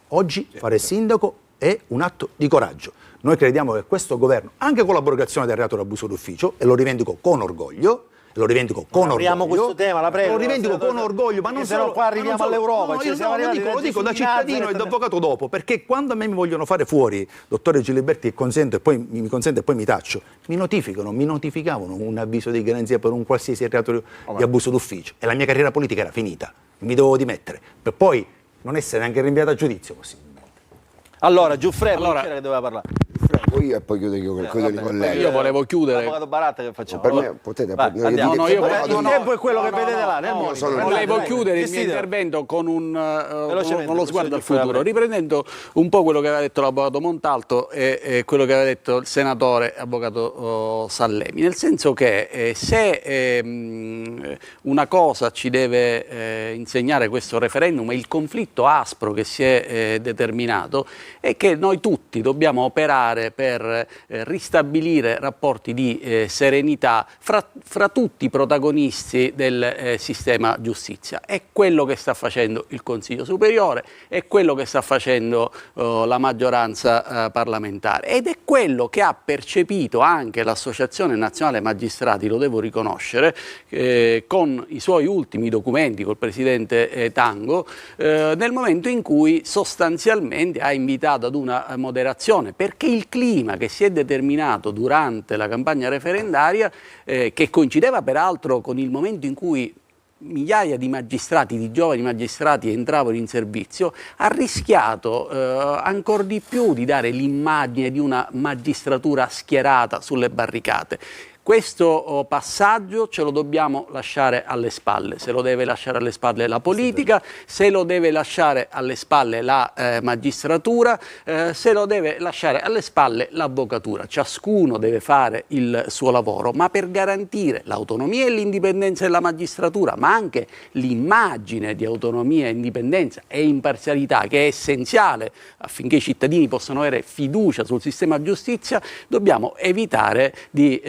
Oggi fare il sindaco è un atto di coraggio. Noi crediamo che questo governo, anche con l'abrogazione del reato d'abuso d'ufficio, e lo rivendico con orgoglio, apriamo questo tema, la prego. Lo rivendico con orgoglio, ma non solo. Qua arriviamo all'Europa. Lo dico da cittadino e da avvocato dopo, perché quando a me mi vogliono fare fuori, dottore Giliberti, mi consente e poi mi taccio, mi notificavano un avviso di garanzia per un qualsiasi reato di abuso d'ufficio, e la mia carriera politica era finita, mi dovevo dimettere, per poi non essere neanche rinviato a giudizio possibilmente. Allora, Giuffredo, c'era che doveva parlare. Io e poi chiudo io con i colleghi. Io volevo chiudere. L'avvocato Baratta che facciamo? Per me potete. Il tempo è quello che vedete là, nel monitor. Volevo chiudere il mio intervento con lo sguardo al futuro, riprendendo un po' quello che aveva detto l'avvocato Montalto e quello che aveva detto il senatore avvocato Sallemi, nel senso che se una cosa ci deve insegnare questo referendum è il conflitto aspro che si è determinato, è che noi tutti dobbiamo operare per ristabilire rapporti di serenità fra tutti i protagonisti del sistema giustizia. È quello che sta facendo il Consiglio Superiore, è quello che sta facendo la maggioranza parlamentare, ed è quello che ha percepito anche l'Associazione Nazionale Magistrati, lo devo riconoscere, con i suoi ultimi documenti col presidente Tango, nel momento in cui sostanzialmente ha invitato ad una moderazione, perché il clima che si è determinato durante la campagna referendaria, che coincideva peraltro con il momento in cui migliaia di magistrati, di giovani magistrati entravano in servizio, ha rischiato ancora di più di dare l'immagine di una magistratura schierata sulle barricate. Questo passaggio ce lo dobbiamo lasciare alle spalle, se lo deve lasciare alle spalle la politica, se lo deve lasciare alle spalle la magistratura, se lo deve lasciare alle spalle l'avvocatura. Ciascuno deve fare il suo lavoro, ma per garantire l'autonomia e l'indipendenza della magistratura, ma anche l'immagine di autonomia, indipendenza e imparzialità che è essenziale affinché i cittadini possano avere fiducia sul sistema giustizia, dobbiamo evitare di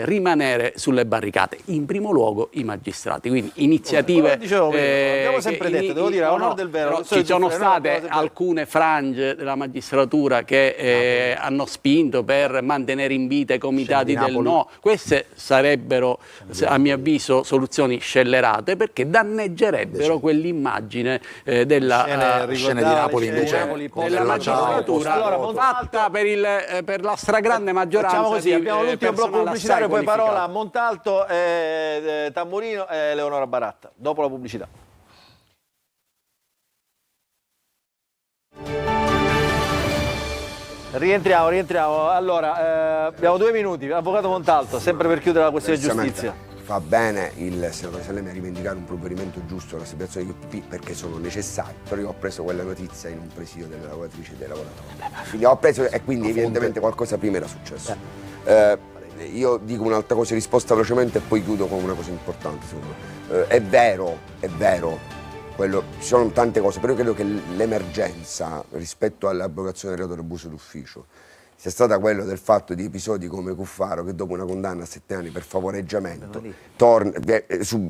rimanere sulle barricate, in primo luogo i magistrati. Quindi iniziative abbiamo sempre detto, devo dire, a onor del vero, ci sono state alcune frange della magistratura che hanno spinto per mantenere in vita i comitati del no. Queste sarebbero, a mio avviso, soluzioni scellerate, perché danneggerebbero quell'immagine della scena di Napoli invece della magistratura fatta per la stragrande maggioranza. Facciamo così, abbiamo l'ultimo blocco pubblicitario, poi parola a Montalto, Tamburino e Leonora Baratta, dopo la pubblicità. Rientriamo. Allora, abbiamo 2 minuti. Avvocato Montalto, sempre per chiudere la questione giustizia. Fa bene il senatore Salemi a rivendicare un provvedimento giusto alla separazione di UPP perché sono necessari, però io ho preso quella notizia in un presidio delle lavoratrici e dei lavoratori. Quindi ho preso, e quindi evidentemente qualcosa prima era successo. Io dico un'altra cosa, risposta velocemente e poi chiudo con una cosa importante secondo me. È vero, ci sono tante cose, però io credo che l'emergenza rispetto all'abrogazione del reato dell'abuso d'ufficio sia stata quello del fatto di episodi come Cuffaro che dopo una condanna a 7 anni per favoreggiamento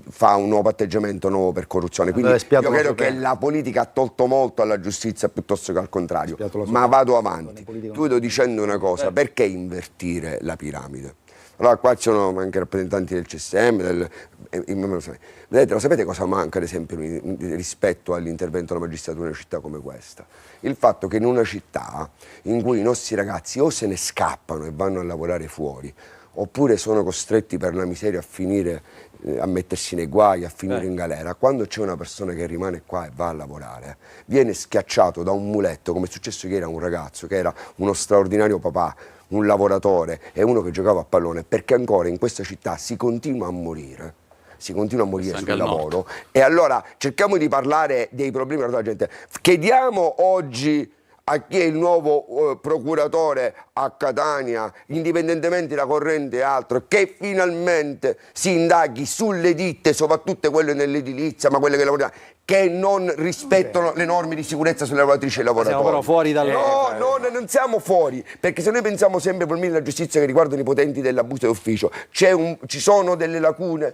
fa un nuovo patteggiamento nuovo per corruzione. Quindi io credo che la politica ha tolto molto alla giustizia piuttosto che al contrario. Ma vado avanti. Chiudo dicendo una cosa, perché invertire la piramide? Allora qua ci sono anche rappresentanti del CSM, vedete, lo sapete cosa manca ad esempio rispetto all'intervento della magistratura in una città come questa? Il fatto che in una città in cui i nostri ragazzi o se ne scappano e vanno a lavorare fuori, oppure sono costretti per la miseria a finire, a mettersi nei guai, a finire in galera, quando c'è una persona che rimane qua e va a lavorare, viene schiacciato da un muletto, come è successo ieri a un ragazzo che era uno straordinario papà, un lavoratore e uno che giocava a pallone, perché ancora in questa città si continua a morire sul lavoro. E allora cerchiamo di parlare dei problemi della gente. Chiediamo oggi a chi è il nuovo procuratore a Catania, indipendentemente da corrente e altro, che finalmente si indaghi sulle ditte, soprattutto quelle nell'edilizia, ma quelle che lavorano, che non rispettano le norme di sicurezza sulle lavoratrici e lavoratori. Siamo però fuori dalle... non siamo fuori, perché se noi pensiamo sempre ai problemi della giustizia che riguardano i potenti dell'abuso d'ufficio, ci sono delle lacune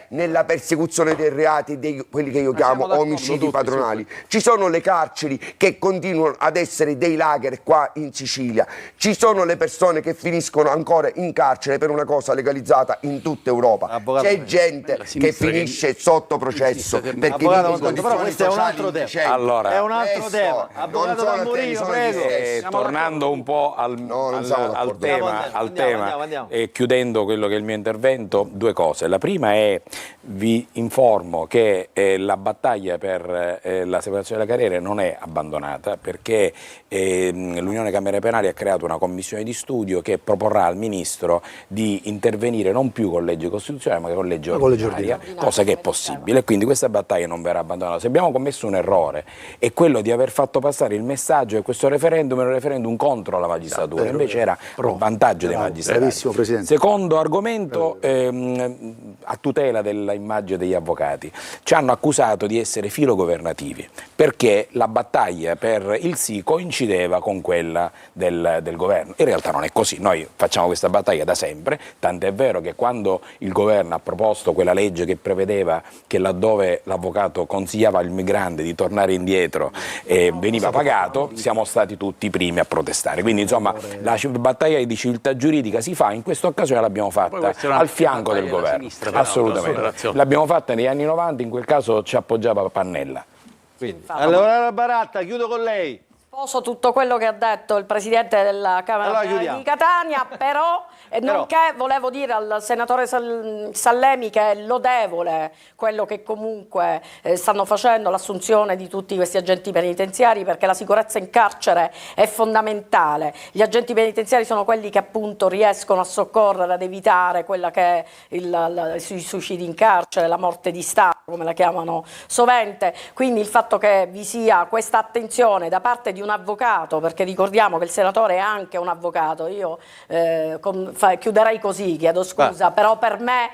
nella persecuzione dei reati, quelli che io chiamo omicidi padronali. Ci sono le carceri che continuano ad essere dei lager qua in Sicilia. Ci sono le persone che finiscono ancora in carcere per una cosa legalizzata in tutta Europa. C'è gente che finisce sotto processo perché però questo è un altro tema. Allora, è un altro tema. Avvocato Tamburino, prego. Tornando un po' al tema Andiamo. e chiudendo quello che è il mio intervento, 2 cose. La prima è, vi informo che la battaglia per la separazione delle carriere non è abbandonata, perché l'Unione Camere Penali ha creato una commissione di studio che proporrà al Ministro di intervenire non più con legge costituzionale ma con legge ordinaria, cosa che è possibile, quindi questa battaglia non verrà abbandonata. Se abbiamo commesso un errore è quello di aver fatto passare il messaggio che questo referendum era un referendum contro la magistratura, invece era a vantaggio dei magistrati. Secondo argomento, a tutela dell'immagine degli avvocati, ci hanno accusato di essere filogovernativi perché la battaglia per il sì coincideva con quella del governo. In realtà non è così, noi facciamo questa battaglia da sempre, tant'è vero che quando il governo ha proposto quella legge che prevedeva che laddove l'avvocato consigliava al migrante di tornare indietro e veniva pagato, siamo stati tutti i primi a protestare. Quindi insomma la battaglia di civiltà giuridica si fa, in questa occasione l'abbiamo fatta al fianco del governo, assolutamente. L'abbiamo fatta negli anni 90, in quel caso ci appoggiava Pannella. Allora Baratta, chiudo con lei. Sposo tutto quello che ha detto il Presidente della Camera di Catania, però nonché volevo dire al senatore Sallemi che è lodevole quello che comunque stanno facendo, l'assunzione di tutti questi agenti penitenziari, perché la sicurezza in carcere è fondamentale. Gli agenti penitenziari sono quelli che appunto riescono a soccorrere, ad evitare quella che è i suicidi in carcere, la morte di Stato, come la chiamano sovente. Quindi il fatto che vi sia questa attenzione da parte di un avvocato, perché ricordiamo che il senatore è anche un avvocato, io chiuderei così, chiedo scusa, però per me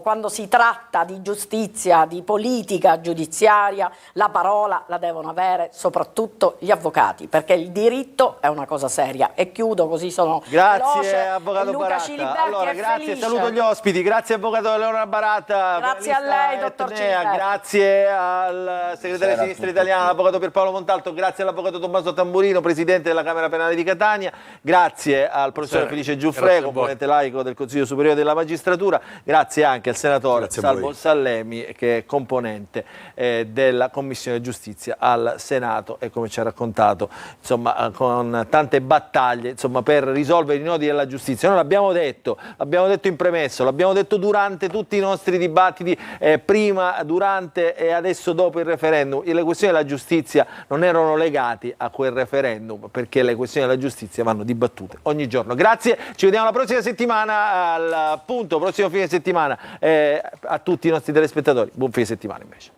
quando si tratta di giustizia, di politica giudiziaria, la parola la devono avere soprattutto gli avvocati, perché il diritto è una cosa seria. E chiudo così, sono grazie avvocato Luca Baratta. Ciliberti allora, grazie, felice. saluto gli ospiti, grazie avvocato Eleonora Baratta, grazie a lei dottor Ciliberti, grazie al segretario di Sinistra Italiana, l'avvocato Pierpaolo Montalto, grazie all'avvocato Tommaso Tamburino, presidente della Camera Penale di Catania, grazie al professore Felice Giuffre, componente laico del Consiglio Superiore della Magistratura, grazie anche al senatore Salvo Sallemi, che è componente della Commissione Giustizia al Senato e, come ci ha raccontato, insomma, con tante battaglie, insomma, per risolvere i nodi della giustizia. Noi l'abbiamo detto in premesso, l'abbiamo detto durante tutti i nostri dibattiti, prima, durante e adesso dopo il referendum. Le questioni della giustizia non erano sono legati a quel referendum, perché le questioni della giustizia vanno dibattute ogni giorno. Grazie, ci vediamo la prossima settimana, al prossimo fine settimana, a tutti i nostri telespettatori. Buon fine settimana invece.